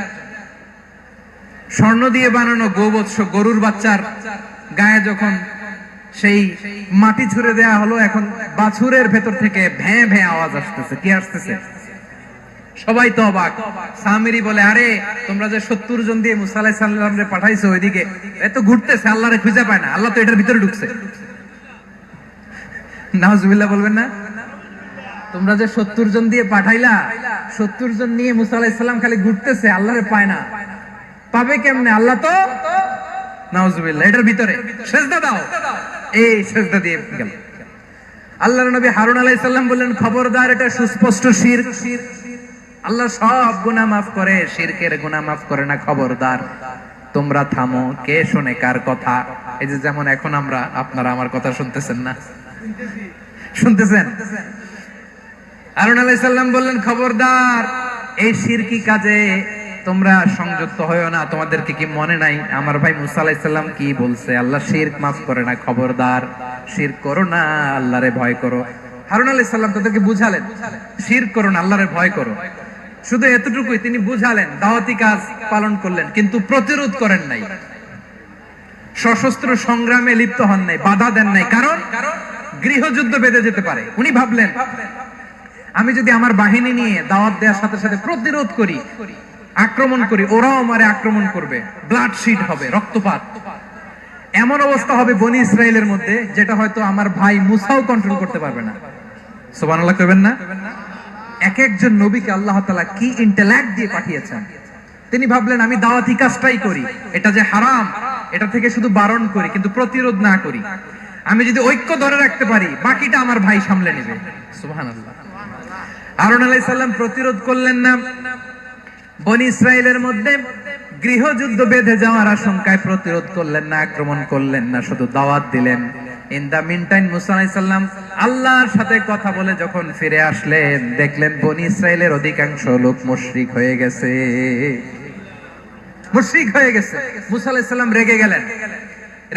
স্বর্ণ দিয়ে বানানো গোবৎস গরুর বাচ্চার গায়ে যখন সেই মাটি ছুঁড়ে দেয়া হলো, এখন বাছুরের ভেতর থেকে ভ্যাঁ ভ্যাঁ আওয়াজ আসতেছে। কি আসতেছে? সবাই তো অবাক। সামিরি বলে, আরে তোমরা যে 70 জন দিয়ে মুসা আলাইহিস সালামরে পাঠাইছো, ওইদিকে এত ঘুরতেছে, আল্লাহরে খুঁজে পায় না, আল্লাহ তো এটার ভিতরে ঢুকছে। নাউজুবিল্লাহ বলবেন না? তোমরা যে 70 জন দিয়ে পাঠাইলা, 70 জন নিয়ে মুসা আলাইহিস সালাম খালি ঘুরতেছে, আল্লাহরে পায় না। পাবে কেমনে? আল্লাহ তো, নাউজুবিল্লাহ, এটার ভিতরে সিজদা দাও। এই সিজদা দিয়ে গেল। আল্লাহর নবী হারুন আলাইহিস সালাম বললেন, খবরদার, এটা সুস্পষ্ট শিরক। আল্লাহ সব গুনাহ মাফ করে, শিরকের গুনাহ মাফ করে না, খবরদার তোমরা থামো। কে শুনে কার কথা? এই যে যেমন এখন আপনারা আমার কথা শুনতেছেন না? শুনতেছেন? হারুন আলাইহিস সালাম বললেন, খবরদার, এই শিরকি কাজে তোমরা সংযুক্ত হয়ো না। তোমাদেরকে কি মনে নাই আমার ভাই মুসা আলাইহিস সালাম কি বলছে? আল্লাহ শিরক মাফ করে না, খবরদার শিরক করো না, আল্লাহরে ভয় করো। হারুন আলাইহিস সালাম তাদেরকে বুঝালেন, শিরক করো না, আল্লাহরে ভয় করো। শুধু এতটুকুই তিনি বুঝালেন, দাওয়াতি কাজ পালন করলেন, কিন্তু প্রতিরোধ করেন নাই, সশস্ত্র সংগ্রামে লিপ্ত হন নাই, বাধা দেন নাই। কারণ গৃহযুদ্ধ বেঁধে যেতে পারে। উনি ভাবলেন, আমি যদি আমার বাহিনী নিয়ে দাওয়াত দেওয়ার সাথে সাথে প্রতিরোধ করি, আক্রমণ করি, ওরাও আমারে আক্রমণ করবে, ব্লাডশিট হবে, রক্তপাত। এমন অবস্থা হবে বনি ইসরাইলের মধ্যে, যেটা হয়তো আমার ভাই মুসাও কন্ট্রোল করতে পারবে না। সুবহানাল্লাহ কইবেন না? এক একজন নবীকে আল্লাহ তাআলা কি ইন্টেলেক্ট দিয়ে পাঠিয়েছেন। তিনি ভাবলেন, আমি দাওয়াতি কাজটাই করি, এটা যে হারাম এটা থেকে শুধু বারণ করি, কিন্তু প্রতিরোধ না করি। আমি যদি ঐক্য ধরে রাখতে পারি, বাকিটা আমার ভাই সামলে নেবে। সুবহানাল্লাহ। হারুন আলাইহিস সালাম প্রতিরোধ করলেন না। বনি ইসরাইলের মধ্যে গৃহযুদ্ধ বেঁধে যাওয়ার আশঙ্কায় প্রতিরোধ করলেন না, আক্রমণ করলেন না, শুধু দাওয়াত দিলেন। ইন দা মিন টাইম মুসা আলাইহিস সালাম আল্লাহর সাথে কথা বলে যখন ফিরে আসলেন, দেখলেন বনি ইসরাইলের অধিকাংশ লোক মুশরিক হয়ে গেছে। মুশরিক হয়ে গেছে। মুসা আলাইহিস সালাম রেগে গেলেন।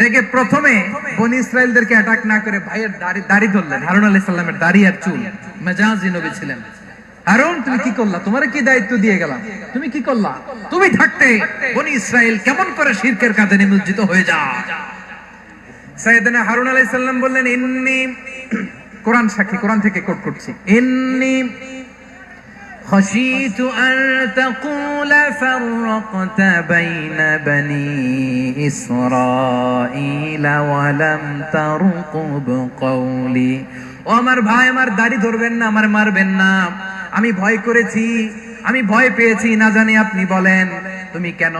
রেগে প্রথমে বনি ইসরাইলদেরকে অ্যাটাক না করে ভাইয়ের দাড়ি ধরলেন। হারুন আলাইহিস সালামের দাড়ি আর চুল। মেজাজি নবী ছিলেন। হারুন, তুমি কি করলা? তোমারে কি দায়িত্ব দিয়ে গেলাম? তুমি কি করলা? তুমি থাকতে বনি ইসরাইল কেমন করে শিরকের কাজে নিমজ্জিত হয়ে যায়? সাইয়েদনা হারুন আলাইহিস সালাম বললেন, ইন্নী, কোরআন সাক্ষী, কোরআন থেকে কোট করছি, ইন্নী খাশিতু আন তাকুলা ফাররাকতা বাইনা বনি ইসরাঈল ওয়া লাম তারকুব কওলি। ও আমার ভাই, আমার দাড়ি ধরবেন না, আমার মারবেন না। আমি ভয় করেছি, আমি ভয় পেয়েছি, না জানি আপনি বলেন তুমি কেন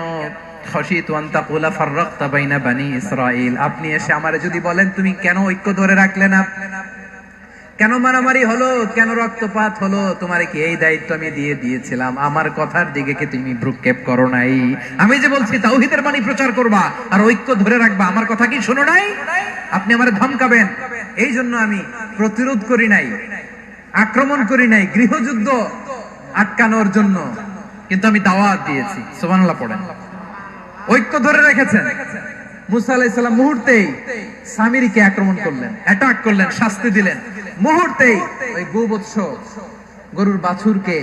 খশিতু আন তাকুলা ফাররাকতা বাইনা বানি ইসরাঈল, আপনি এসে আমারে যদি বলেন তুমি কেন ঐক্য ধরে রাখলে না, কেন মারামারি হলো, কেন রক্তপাত হলো, তোমারে কি এই দায়িত্ব আমি দিয়ে দিয়েছিলাম? আমার কথার দিকে কি তুমি ভ্রুক্ষেপ করো নাই? আমি যে বলছি তাওহীদের বাণী প্রচার করবা আর ঐক্য ধরে রাখবা, আমার কথা কি শোনো নাই? আপনি আমারে ধমকাবেন, এই জন্য আমি প্রতিরোধ করি নাই, আক্রমণ করি নাই, গৃহযুদ্ধ আটকানোর জন্য, কিন্তু আমি দাওয়াত দিয়েছি। সুবহানাল্লাহ পড়েন। ঐক্য ধরে রেখেছেন। মুসা আলাইহিস সালাম মুহূর্তেই সামিরীকে আক্রমণ করলেন, অ্যাটাক করলেন, শাস্তি দিলেন। মুহূর্তেই ওই গোবৎস গরুর বাছুরকে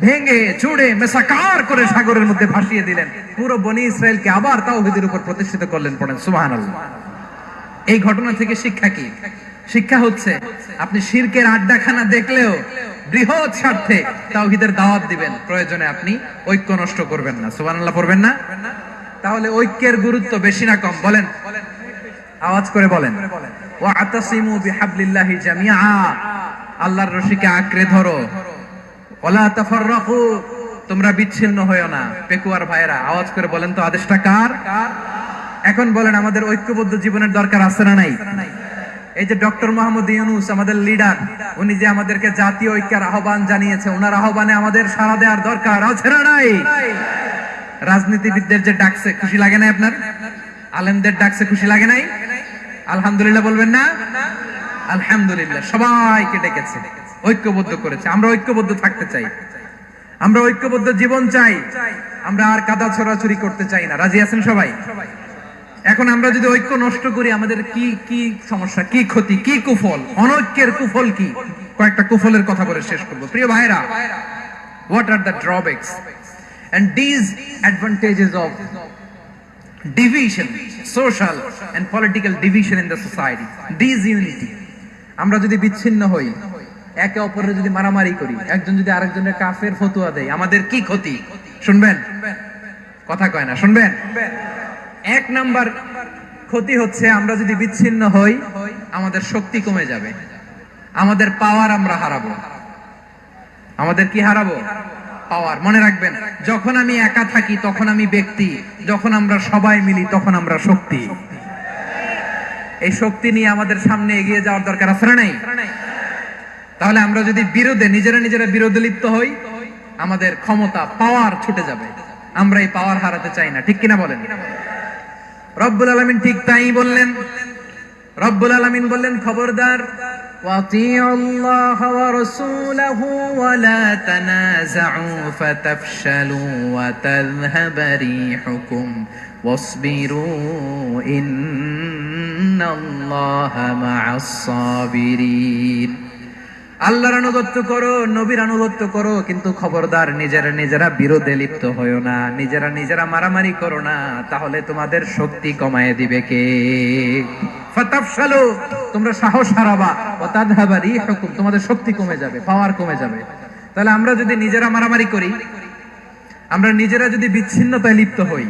ভেঙে চুড়ে মেসাকার করে সাগরের মধ্যে ভাসিয়ে দিলেন। পুরো বনি ইসরায়েলকে আবার তাওহীদের উপর প্রতিষ্ঠিত করলেন। পড়েন সুবহানাল্লাহ। এই ঘটনা থেকে শিক্ষা কি? শিক্ষা হচ্ছে আপনি শিরকের আড্ডাখানা দেখলেও বৃহৎ স্বার্থে তাওহীদের দাওয়াত দিবেন, প্রয়োজনে আপনি ঐক্য নষ্ট করবেন না। সুবহানাল্লাহ পড়বেন না? তাহলে ঐক্যের গুরুত্ব বেশি না কম? বলেন, আওয়াজ করে বলেন। ওয়াতাসিমু বিহাবলিল্লাহি জামিআ, আল্লাহর রশিকে আঁকড়ে ধরো। ওয়ালা তাফাররাকু, তোমরা বিচ্ছিন্ন হয়ো না। পেকুয়ার ভাইরা আওয়াজ করে বলেন তো, আদেশটা কার? এখন বলেন, আমাদের ঐক্যবদ্ধ জীবনের দরকার আছে না নাই? এই যে ডক্টর মোহাম্মদ ইউনূস আমাদের লিডার, উনি যে আমাদেরকে জাতীয় ঐক্যের আহ্বান জানিয়েছে, ওনার আহ্বানে আমাদের সাড়া দেওয়ার দরকার আছে না নাই? রাজনীতিবিদদের যে ডাকছে, খুশি লাগে না আপনার? আলেমদের ডাকছে, খুশি লাগে নাই? আলহামদুলিল্লাহ বলবেন না? আলহামদুলিল্লাহ, সবাইকে ডেকেছে, ঐক্যবদ্ধ করেছে। আমরা ঐক্যবদ্ধ থাকতে চাই, আমরা ঐক্যবদ্ধ জীবন চাই, আমরা আর কাদা ছড়াছড়ি করতে চাই না। রাজি আছেন সবাই? এখন আমরা যদি ঐক্য নষ্ট করি, আমাদের কি কি সমস্যা, কি ক্ষতি, কি কুফল? অনৈক্যের কুফল কি? কয়েকটা কুফলের কথা বলে শেষ করব। প্রিয় ভাইরা, what are the drawbacks and disadvantages of division, social and political division in the society? Disunity, আমরা যদি বিচ্ছিন্ন হই, একে অপরের যদি মারামারি করি, একজন যদি আরেকজনের কাফের ফতোয়া দেয়, আমাদের কি ক্ষতি? শুনবেন? কথা কয় না, শুনবেন? এক নাম্বার ক্ষতি হচ্ছে, আমরা যদি বিচ্ছিন্ন হই, আমাদের শক্তি কমে যাবে, আমাদের পাওয়ার আমরা হারাবো। আমাদের কি হারাবো? পাওয়ার। মনে রাখবেন, যখন আমি একা থাকি তখন আমি ব্যক্তি, যখন আমরা সবাই মিলি তখন আমরা শক্তি। এই শক্তি নিয়ে আমাদের সামনে এগিয়ে যাওয়ার দরকার আছে না নাই? তাহলে আমরা যদি বিরোধে নিজেরা বিরোধে লিপ্ত হই, আমাদের ক্ষমতা, পাওয়ার ছুটে যাবে। আমরা এই পাওয়ার হারাতে চাই না, ঠিক কিনা বলেন? রব্বুল আলামিন ঠিক তাই বললেন। রব্বুল আলামিন বললেন, খবরদার, ওয়াতিউল্লাহ ওয়া রাসূলাহু ওয়া লা তানাযাউ ফাতাফশালু ওয়া তাযহাবা রিহুকুম ওয়াসবিরু ইন্নাল্লাহা মা'আস সাবিরিন। আল্লাহর আনুগত্য করো, নবীর আনুগত্য করো, কিন্তু খবরদার নিজেরা বিরোধে লিপ্ত হয়ো না, নিজেরা মারামারি করো না, তাহলে তোমাদের শক্তি কমায় দিবে কে? ফাতাফশালু, তোমরা সাহস হারাবা, ওয়া তাযহাবা রিহুকুম, তোমাদের শক্তি কমে যাবে, পাওয়ার কমে যাবে। তাহলে আমরা যদি নিজেরা মারামারি করি, আমরা নিজেরা যদি বিচ্ছিন্নতায় লিপ্ত হই,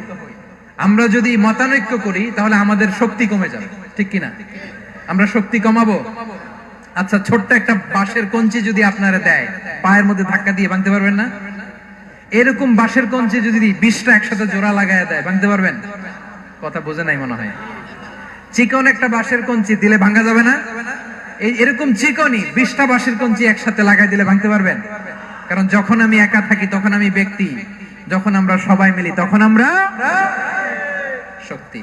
আমরা যদি মতানৈক্য করি, তাহলে আমাদের শক্তি কমে যাবে, ঠিক কিনা? আমরা শক্তি কমাবো। আচ্ছা, ছোট্ট একটা বাঁশের কঞ্চি যদি আপনারা দেয়, পায়ের মধ্যে ধাক্কা দিয়ে ভাঙতে পারবেন না? এরকম বাঁশের কঞ্চি যদি 20টা একসাথে জোড়া লাগায় দেয়, ভাঙতে পারবেন? কথা বোঝে নাই মনে হয়। চিকন একটা বাঁশের কঞ্চি দিলে ভাঙা যাবে না? এরকম চিকনই 20টা বাঁশের কঞ্চি একসাথে লাগাই দিলে ভাঙতে পারবেন? কারণ যখন আমি একা থাকি তখন আমি ব্যক্তি, যখন আমরা সবাই মিলি তখন আমরা শক্তি।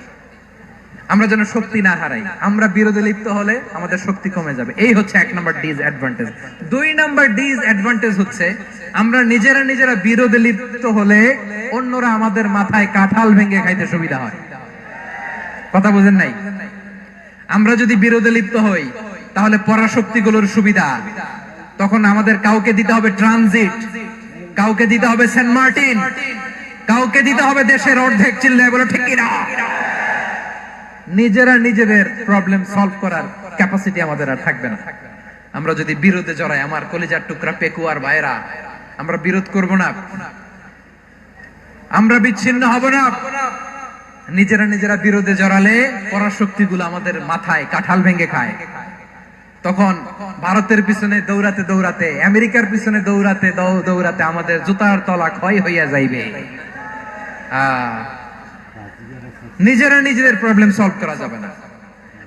আমরা যেন শক্তি না হারাই। আমরা বিরোধে লিপ্ত হলে আমাদের শক্তি কমে যাবে। এই হচ্ছে 1 নাম্বার ডিসঅ্যাডভান্টেজ। 2 নাম্বার ডিসঅ্যাডভান্টেজ হচ্ছে, আমরা নিজেরা বিরোধে লিপ্ত হলে অন্যরা আমাদের মাথায় কাঁঠাল ভেঙে খাইতে সুবিধা হয়। কথা বুঝেন নাই? আমরা যদি বিরোধে লিপ্ত হই, তাহলে পরাশক্তিগুলোর সুবিধা, তখন আমাদের কাউকে দিতে হবে ট্রানজিট, কাউকে দিতে হবে সেন্ট মার্টিন, কাউকে দিতে হবে দেশের অর্ধেক। চিল্লায় বলো ঠিক কিনা? নিজেদের প্রবলেম সলভ করার ক্যাপাসিটি আমাদের আর থাকবে না। আমরা যদি বিরোধে জড়াই, আমার কলিজার টুকরা পেকুয়ার ভাইরা, আমরা বিরোধ করব না, আমরা বিচ্ছিন্ন হব না। নিজেরা বিরোধে জড়ালে পরাশক্তিগুলো আমাদের মাথায় কাঁঠাল ভেঙে খায়। তখন ভারতের পিছনে দৌড়াতে, আমেরিকার পিছনে দৌড়াতে আমাদের জুতার তলা ক্ষয় হইয়া যাইবে। নিজেরা নিজেদের প্রবলেম সলভ করা যাবে না।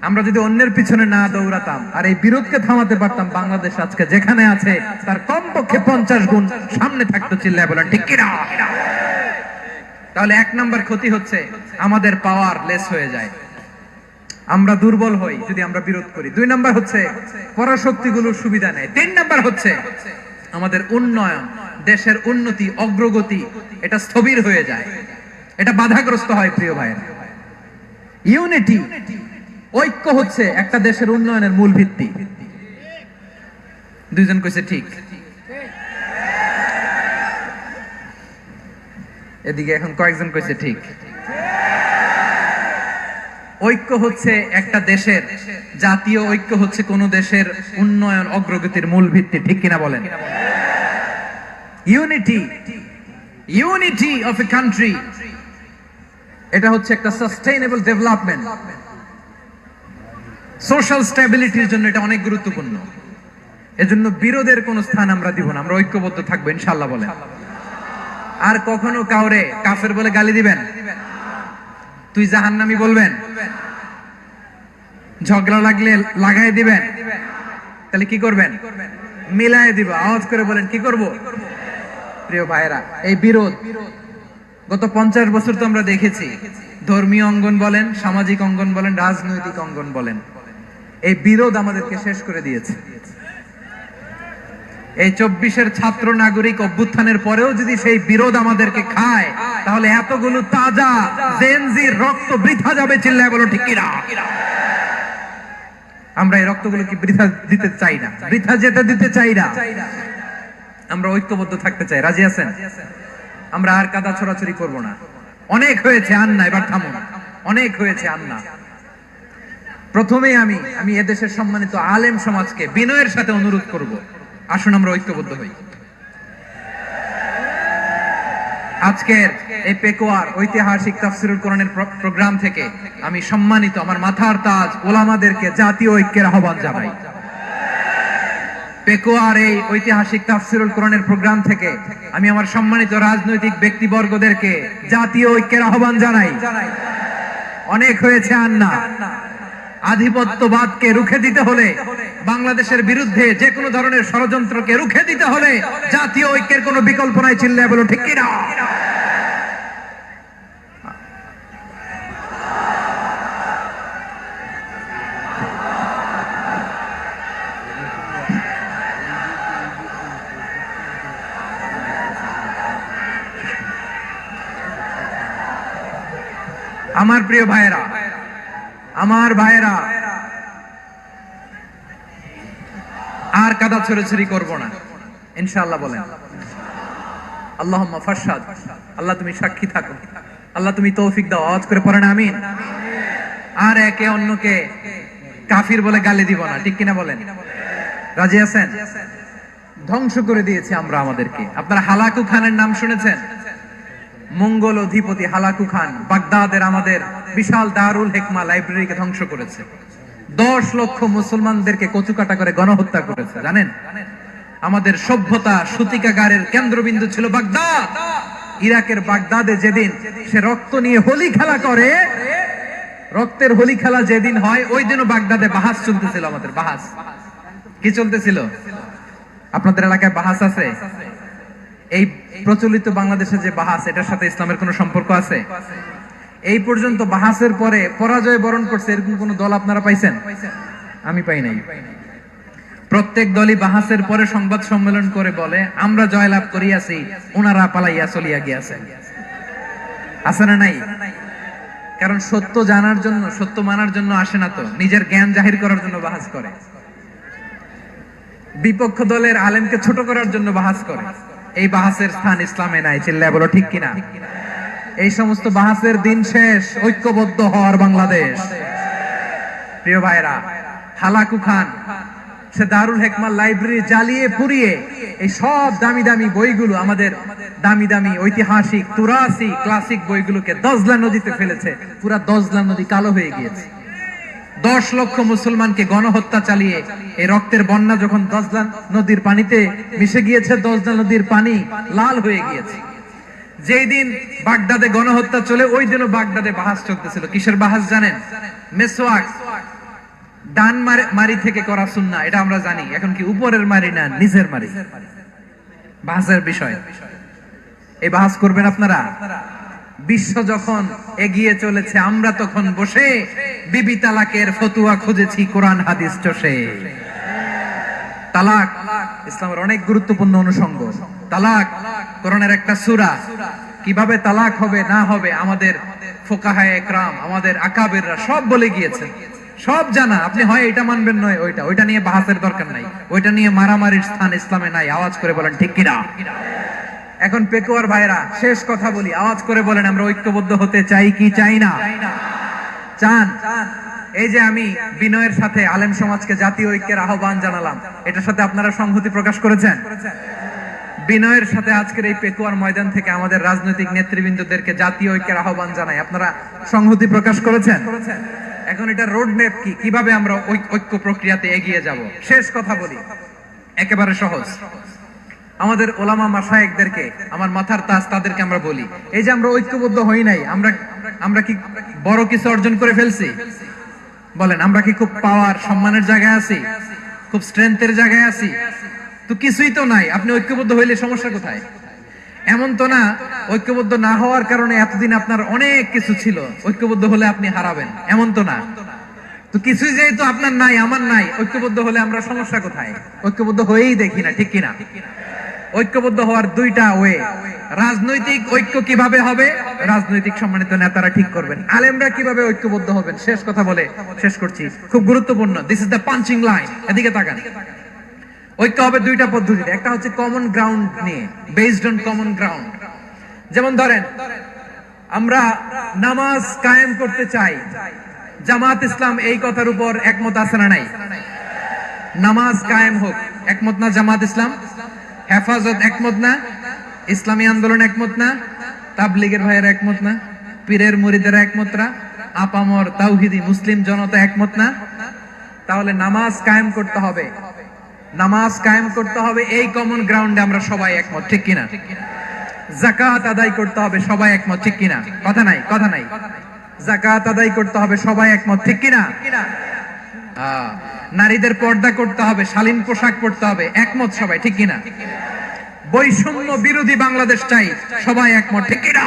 আমরা যদি অন্যের পিছনে না দৌড়াতাম আর এই বিরোধকে থামাতে পারতাম, বাংলাদেশ আজকে যেখানে আছে তার কমপক্ষে 50 গুণ সামনে থাকতো। চিল্লায় বলেন ঠিক কিনা? তাহলে 1 নাম্বার ক্ষতি হচ্ছে আমাদের পাওয়ার লেস হয়ে যায়, আমরা দুর্বল হই যদি আমরা বিরোধ করি। 2 নাম্বার হচ্ছে পরাশক্তিগুলোর সুবিধা নেয়। 3 নাম্বার হচ্ছে আমাদের উন্নয়ন, দেশের উন্নতি, অগ্রগতি এটা স্থবির হয়ে যায়, এটা বাধাগ্রস্ত হয়। প্রিয় ভাইয়েরা, ইউনিটি, ঐক্য হচ্ছে একটা দেশের উন্নয়নের মূল ভিত্তি। 2 জন কইছে ঠিক। এদিকে এখন কয়েকজন কইছে ঠিক। ঐক্য হচ্ছে একটা দেশের, জাতীয় ঐক্য হচ্ছে কোন দেশের উন্নয়ন অগ্রগতির মূল ভিত্তি। ঠিক কিনা বলেন? Unity, unity of a country, এটা হচ্ছে একটা সাস্টেইনেবল ডেভেলপমেন্ট, সোশ্যাল স্টেবিলিটির জন্য এটা অনেক গুরুত্বপূর্ণ। এজন্য বিরোধের কোন স্থান আমরা দিব না, আমরা ঐক্যবদ্ধ থাকবো ইনশাআল্লাহ বলেন। আর কখনো কাউরে কাফের বলে গালি দিবেন, তুই জাহান্নামী বলবেন, ঝগড়া লাগলে লাগাই দিবেন, তাহলে কি করবেন? মিলাই দিব। আওয়াজ করে বলেন কি করব? প্রিয় ভাইরা, এই বিরোধ গত 50 বছর তো আমরা দেখেছি, ধর্মীয় অঙ্গন বলেন, সামাজিক অঙ্গন বলেন, রাজনৈতিক অঙ্গন বলেন, এই বিরোধ আমাদেরকে শেষ করে দিয়েছে। এই 24-এর ছাত্র নাগরিক অভ্যুত্থানের পরেও যদি সেই বিরোধ আমাদেরকে খায়, তাহলে এতগুলো তাজা জেনজির রক্ত বৃথা যাবে। চিল্লায় বলো ঠিক কিনা? আমরা এই রক্তগুলো কি বৃথা দিতে চাই না, বৃথা যেতে দিতে চাই না। আমরা ঐক্যবদ্ধ থাকতে চাই। রাজি আছেন? আমরা আর কাদা ছড়াছড়ি করব না। অনেক হয়েছে, আন্না, এবার থামুন। অনেক হয়েছে, আন্না। প্রথমেই আমি এদেশের সম্মানিত আলেম সমাজকে বিনয়ের সাথে অনুরোধ করব, আসুন আমরা ঐক্যবদ্ধ হই। আজকের এই পেকুয়ার ঐতিহাসিক তাফসীরুল কোরআনের প্রোগ্রাম থেকে আমি সম্মানিত আমার মাথার তাজ ওলামাদেরকে জাতীয় ঐক্যের আহ্বান জানাই। পেকুয়ার এই ঐতিহাসিক তাফসীরুল কোরআনের প্রোগ্রাম থেকে আমি আমার সম্মানিত রাজনৈতিক ব্যক্তিবর্গদেরকে জাতীয় ঐক্যের আহ্বান জানাই। অনেক হয়েছে আন্না। আধিপত্যবাদকে রুখে দিতে হলে, বাংলাদেশের বিরুদ্ধে যে কোনো ধরনের ষড়যন্ত্রকে রুখে দিতে হলে জাতীয় ঐক্যের কোনো বিকল্প নাই। চিল্লায় বলো ঠিক কিনা? আমার প্রিয় ভাইয়েরা, আমার ভাইয়েরা, আর কাদা ছড়াছড়ি করব না ইনশাআল্লাহ বলেন। আল্লাহুম্মা ফাশহাদ, আল্লাহ তুমি সাক্ষী থাকো, আল্লাহ তুমি তৌফিক দাও। আওয়াজ করে পড়েন আমিন। আর একে অন্যকে কাফির বলে গালি দিব না। ঠিক কিনা বলেন? রাজি আছেন? ধ্বংস করে দিয়েছি আমরা আমাদেরকে। আপনারা হালাকু খানের নাম শুনেছেন? মঙ্গল অধিপতি হালাকু খান বাগদাদের আমাদের বিশাল দারুল হিকমা লাইব্রেরিকে ধ্বংস করেছে। 10 লক্ষ মুসলমানদেরকে কচুকাটা করে গণহত্যা করেছে। জানেন? আমাদের সভ্যতা সূতিকাগারের কেন্দ্রবিন্দু ছিল বাগদাদ। ইরাকের বাগদাদে যেদিন সে রক্ত নিয়ে হোলি খেলা করে, রক্তের হোলি খেলা যেদিন হয়, ওই দিনও বাগদাদে বাহাস চলতেছিল। আমাদের বাহাস কি চলতেছিল? আপনাদের এলাকায় বাহাস আছে? এই প্রচলিত বাংলাদেশে যে বাহাস, এটার সাথে ইসলামের কোনো সম্পর্ক আছে? এই পর্যন্ত বাহাসের পরে পরাজয় বরণ করছে এরকম কোন দল আপনারা পাইছেন? আমি পাই নাই। প্রত্যেক দলই বাহাসের পরে সংবাদ সম্মেলন করে বলে আমরা জয়লাভ করিয়াছি, ওনারা পালাইয়া চলিয়া গিয়াছেন। আছে না নাই? কারণ সত্য জানার জন্য, সত্য মানার জন্য আসে না তো, নিজের জ্ঞান জাহির করার জন্য বাহাস করে। বিপক্ষ দলের আলেমকে ছোট করার জন্য বাহাস করে। এই বাহাসের স্থান ইসলামে নাই। চিল্লায় বলো ঠিক কিনা? এই সমস্ত বাহাসের দিন শেষ। ঐক্যবদ্ধ হওয়ার বাংলাদেশ। প্রিয় ভাইরা, হালাকু খান সে দারুল হিকমা লাইব্রেরি জ্বালিয়ে পুড়িয়ে এই সব দামি দামি বইগুলো, আমাদের দামি দামি ঐতিহাসিক তুরাসি ক্লাসিক বইগুলোকে দজলা নদীতে ফেলেছে। পুরা দজলা নদী কালো হয়ে গিয়েছে। 10 লক্ষ মুসলমানকে গণহত্যা চালিয়ে এই রক্তের বন্যা যখন দজলা নদীর পানিতে মিশে গিয়েছে, দজলা নদীর পানি লাল হয়ে গিয়েছে। যেই দিন বাগদাদে গণহত্যা চলে ওই দিনও বাগদাদে বাহাস চলতেছিল। কিসের বাহাস জানেন? মেসওয়াক, ডান মারি থেকে করা সুন্নাহ, এটা আমরা জানি। এখন কি উপরের মারি না নিচের মারি, বাহাসের বিষয়। এই বাহাস করবেন আপনারা। বিশ্ব যখন এগিয়ে চলেছে, আমরা তখন বসে বিবি তালাকের ফতুয়া খুঁজেছি কোরআন হাদিস চষে। তালাক ইসলামের অনেক গুরুত্বপূর্ণ অনুষঙ্গ। তালাক কোরআনের একটা সূরা। কিভাবে তালাক হবে না হবে আমাদের ফুকাহায়ে একরাম, আমাদের আকাবেররা সব বলে গিয়েছেন, সব জানা। আপনি হয় এটা মানবেন নয় ওইটা নিয়ে বাহাসের দরকার নাই, ওইটা নিয়ে মারামারির স্থান ইসলামে নাই। আওয়াজ করে বলেন ঠিক কিনা? এখন পেকুয়ার ভাইরা, শেষ কথা বলি, আওয়াজ করে বলেন আমরা ঐক্যবদ্ধ হতে চাই কি চাই না? চান? এই যে আমি বিনয়ের সাথে আলেম সমাজকে জাতীয় ঐক্যের আহ্বান জানালাম, এটার সাথে আপনারা সংহতি প্রকাশ করেছেন? বিনয়ের সাথে আজকের এই পেকুয়ার ময়দান থেকে আমাদের রাজনৈতিক নেতৃবৃন্দদেরকে জাতীয় ঐক্যের আহ্বান জানাই, আপনারা সংহতি প্রকাশ করেছেন? এখন এটা রোড ম্যাপ কি, কিভাবে আমরা ঐক্য প্রক্রিয়াতে এগিয়ে যাব? শেষ কথা বলি, একেবারে সহজ। আমাদের ওলামা মাশায়েখদেরকে, আমার মাথার তাজ, তাদেরকে আমরা বলি, এই যে আমরা ঐক্যবদ্ধ হই নাই, আমরা কি বড় কিছু অর্জন করে ফেলছি? বলেন, আমরা কি খুব পাওয়ার সম্মানের জায়গায় আছি? খুব স্ট্রেংথের জায়গায় আছি? তো কিছুই তো নাই। আপনি ঐক্যবদ্ধ হইলে সমস্যা কোথায়? এমন তো না ঐক্যবদ্ধ না হওয়ার কারণে এতদিন আপনার অনেক কিছু ছিল, ঐক্যবদ্ধ হলে আপনি হারাবেন, এমন তো না। তো কিছুই যেহেতু আপনার নাই, আমার নাই, ঐক্যবদ্ধ হলে আমরা সমস্যা কোথায়? ঐক্যবদ্ধ হয়েই দেখি না, ঠিক কিনা? ঐক্যবদ্ধ হওয়ার দুইটা ওয়ে। রাজনৈতিক ঐক্য কিভাবে হবে? রাজনৈতিক সম্মানিত নেতারা ঠিক করবেন। আলেমরা কিভাবে ঐক্যবদ্ধ হবেন? শেষ কথা বলে শেষ করছি, খুব গুরুত্বপূর্ণ। This is the punching line. এদিকে তাকান। ঐক্য হবে দুইটা পদ্ধতিতে। একটা হচ্ছে কমন গ্রাউন্ড নিয়ে, বেসড অন কমন গ্রাউন্ড। যেমন ধরেন, আমরা নামাজ কায়েম করতে চাই, জামাত ইসলাম এই কথার উপর একমত আছে না নাই? নামাজ কায়েম হোক, একমত না জামাত ইসলাম? হেফাজত একমত না? ইসলামী আন্দোলন একমত না? তাবলীগের ভাইয়েরা একমত না? পীরের মুরিদেরা একমত না? আপামর তাওহীদি মুসলিম জনতা একমত না? তাহলে নামাজ কায়েম করতে হবে, নামাজ কায়েম করতে হবে এই কমন গ্রাউন্ডে আমরা সবাই একমত, ঠিক কিনা? যাকাত আদায় করতে হবে, সবাই একমত, ঠিক কিনা? কথা নাই, কথা নাই। যাকাত আদায় করতে হবে, সবাই একমত, ঠিক কিনা? নারীদের পর্দা করতে হবে, শালীন পোশাক পরতে হবে, একমত সবাই, ঠিক কিনা? বৈষম্য বিরোধী বাংলাদেশ চাই, সবাই একমত, ঠিক কিনা?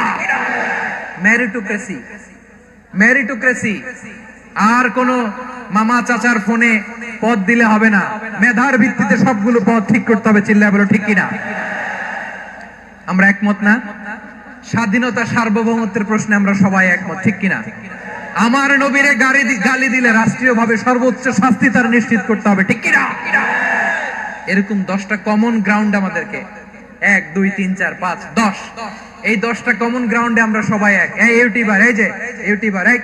Meritocracy, meritocracy. আর কোন মামা চাচার ফোনে পদ দিলে হবে না, মেধার ভিত্তিতে সবগুলো পদ ঠিক করতে হবে, চিল্লায় বলো ঠিক কিনা? আমরা একমত না? স্বাধীনতা সার্বভৌমত্বের প্রশ্নে আমরা সবাই একমত, ঠিক কিনা? আমার নবীরে গালি দিলে রাষ্ট্রীয়ভাবে সর্বোচ্চ শাস্তি তার নিশ্চিত করতে হবে, ঠিক কিনা? এরকম 10টা কমন গ্রাউন্ড আমাদেরকে, 1 2 3 4 5 10, এই 10টা কমন গ্রাউন্ডে আমরা সবাই এক। এই ইউটিউবার, এই যে ইউটিউবার, এই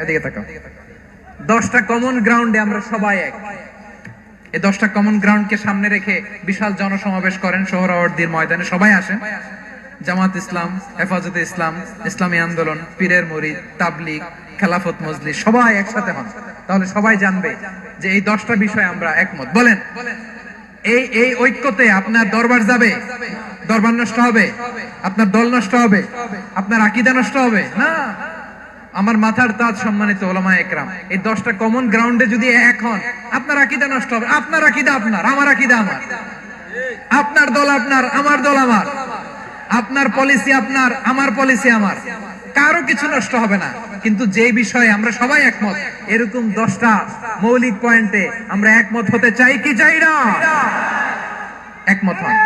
এদিকে তাকাও। 10টা কমন গ্রাউন্ডে আমরা সবাই এক। এই 10টা কমন গ্রাউন্ডকে সামনে রেখে বিশাল জনসমাবেশ করেন সোহরাওয়ার্দীর ময়দানে, সবাই আসেন। জামাত ইসলাম, হেফাজতে ইসলাম, ইসলামী আন্দোলন, পীরের মুরিদ, তাবলীগ, খেলাফত মজলিস, সবাই একসাথে হন। তাহলে সবাই জানবে যে এই 10টা বিষয় আমরা একমত। বলেন, এই ঐক্যতে আপনার দরবার যাবে? দরবার নষ্ট হবে? আপনার দল নষ্ট হবে? আপনার আকীদা নষ্ট হবে? না। আমার মাথার তাজ সম্মানিত ওলামায়ে একরাম, এই 10টা কমন গ্রাউন্ডে যদি এক হন, আপনার আকীদা নষ্ট হবে? আপনার আকীদা আপনার, আমার আকীদা আমার, আপনার দল আপনার, আমার দল আমার, আপনার পলিসি আপনার, আমার পলিসি আমার, কারো কিছু নষ্ট হবে না। কিন্তু যে বিষয়ে আমরা সবাই একমত, এরকম 10টা মৌলিক পয়েন্টে আমরা একমত হতে চাই কি চাই না? একমত হন।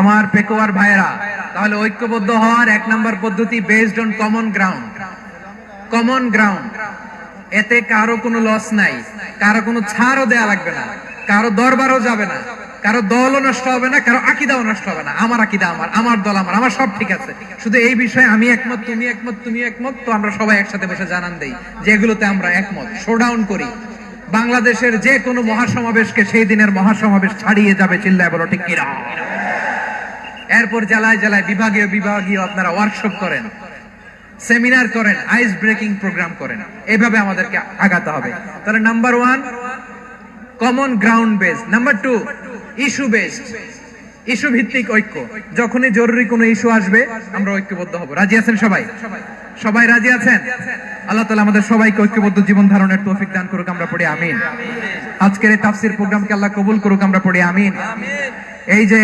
আমার পেকুয়ার ভাইরা, তাহলে ঐক্যবদ্ধ হওয়ার 1 নম্বর পদ্ধতি based on common ground. Common ground, এতে কারো কোনো লস নাই, কারো কোনো ছাড়ও দেয়া লাগবে না, কারো দরবারও যাবে না, কারো দলও নষ্ট হবে না, কারো আকীদাও নষ্ট হবে না। আমার আকীদা আমার দল আমার সব ঠিক আছে। শুধু এই বিষয়ে আমি একমত, তুমি একমত, তুমি একমত, তো আমরা সবাই একসাথে বসে জানান দেই যে এগুলোতে আমরা একমত, শোডাউন করি। বাংলাদেশের যে কোনো মহাসমাবেশকে সেই দিনের মহাসমাবেশ ছাড়িয়ে যাবে, চিল্লায় বলো ঠিক কিনা। এরপর জেলায় জেলায় বিভাগীয় আপনারা ওয়ার্কশপ করেন, সেমিনার করেন, আইস ব্রেকিং প্রোগ্রাম করেন। এইভাবে আমাদেরকে আগাতে হবে। তাহলে number 1 common ground base, number 2 issue based, issue ভিত্তিক ঐক্য। যখনই জরুরি কোনো ইস্যু আসবে আমরা ঐক্যবদ্ধ হব। রাজি আছেন সবাই? সবাই রাজি আছেন? আল্লাহ তাআলা আমাদের সবাইকে ঐক্যবদ্ধ জীবন ধারণের তৌফিক দান করুক, আমরা পড়ি আমিন। আজকের এই তাফসীর প্রোগ্রামকে আল্লাহ কবুল করুক, আমরা পড়ি আমিন। এই যে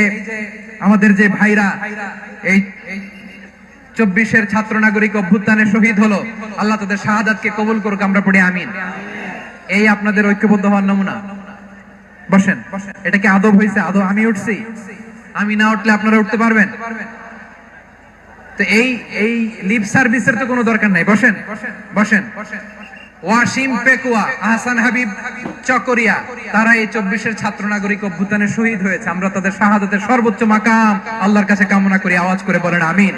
আমাদের যে ভাইরা এই 24-এর ছাত্র নাগরিক অভ্যুত্থানে শহীদ হলো, আল্লাহ তাদের শাহাদাতকে কবুল করুক, আমরা পড়ি আমিন। এই আপনাদের ঐক্যবদ্ধ হওয়ার নমুনা। বসেন, এটা কি আদব হয়েছে? আদব আমি উঠছি, আমি না উঠলে আপনারা উঠতে পারবেন? তো এই লিপ সার্ভিসের তো কোনো দরকার নাই। বসেন বসেন। ওয়াসিম পেকুয়া, আহসান হাবিব চকরিয়া, তারা এই 24-এর ছাত্র নাগরিক অভ্যুত্থানে শহীদ হয়েছে। আমরা তাদের শাহাদাতের সর্বোচ্চ মাকাম আল্লাহর কাছে কামনা করি। আওয়াজ করে বলেন আমিন।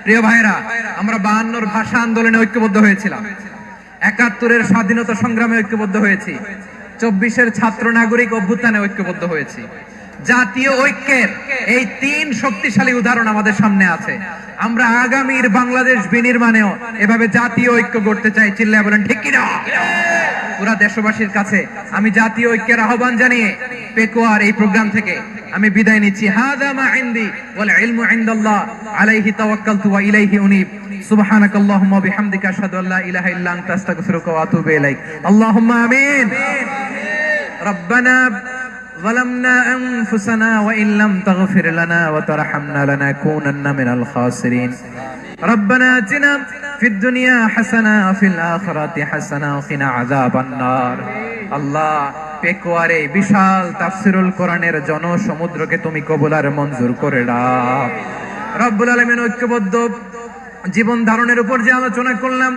প্রিয় ভাইরা, আমরা 52-র ভাষা আন্দোলনে ঐক্যবদ্ধ হয়েছিলাম, 71-এর স্বাধীনতা সংগ্রামে ঐক্যবদ্ধ হয়েছি, 24-এর ছাত্র নাগরিক অভ্যুত্থানে ঐক্যবদ্ধ হয়েছি। জাতীয় ঐক্যের এই 3 শক্তিশালী উদাহরণ আমাদের সামনে আছে। আমরা আগামীর বাংলাদেশ বিনির্মাণেও এভাবে জাতীয় ঐক্য গড়তে চাই। চিল্লায় বলেন ঠিক কিনা। পুরা দেশবাসীর কাছে আমি জাতীয় ঐক্যের আহ্বান জানিয়ে পেকুয়ার এই প্রোগ্রাম থেকে আমি বিদায় নিচ্ছি। হাযা মা ইনদি ওয়াল ইলমু ইনদাল্লাহ আলাইহি তাওয়াক্কালতু ওয়া ইলাইহি উনীব। সুবহানাকাল্লাহুম্মা ওয়া বিহামদিকা আশহাদু আল্লা ইলাহা ইল্লা আনতা আস্তাগফিরুকা ওয়া আতুবু ইলাইক। আল্লাহুম্মা আমিন। রব্বানা ظلمنا أنفسنا وإن لم تغفر لنا وترحمنا لنكونن من الخاسرين. ربنا آتنا في الدنيا حسنة وفي الآخرة حسنة وقنا عذاب النار. আল্লাহ, পেকুয়ারে বিশাল তাফসীরুল কোরআনের জনসমুদ্রকে তুমি কবুল আর মঞ্জুর করে নাও। রব্বুল আলামিন, ঐক্যবদ্ধ জীবন ধারণের উপর যে আলোচনা করলাম,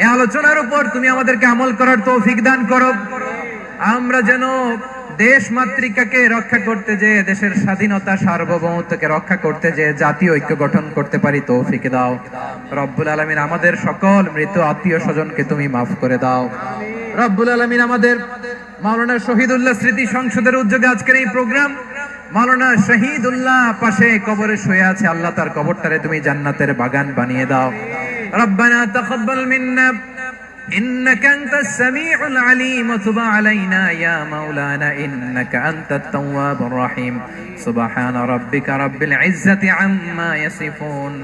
এই আলোচনার উপর তুমি আমাদেরকে আমল করার তৌফিক দান করো। আমরা যেন দেশ মাতৃকাকে রক্ষা করতে, যে দেশের স্বাধীনতা সার্বভৌমত্বকে রক্ষা করতে, যে জাতীয় ঐক্য গঠন করতে পারি তৌফিক দাও। রব্বুল আলামিন, আমাদের সকল মৃত আত্মীয় স্বজনকে তুমি মাফ করে দাও। রব্বুল আলামিন, আমাদের মাওলানা শহীদুল্লাহ স্মৃতি সংসদের উদ্যোগে আজকের এই প্রোগ্রাম, মাওলানা শহীদুল্লাহ পাশে কবরে শুয়ে আছে, আল্লাহ তার কবরটারে তুমি জান্নাতের বাগান বানিয়ে দাও। রব্বানা তাকাব্বাল মিন্না إنك أنت السميع العليم وتب علينا يا مولانا إنك أنت التواب الرحيم. سبحان ربك رب العزة عما يصفون.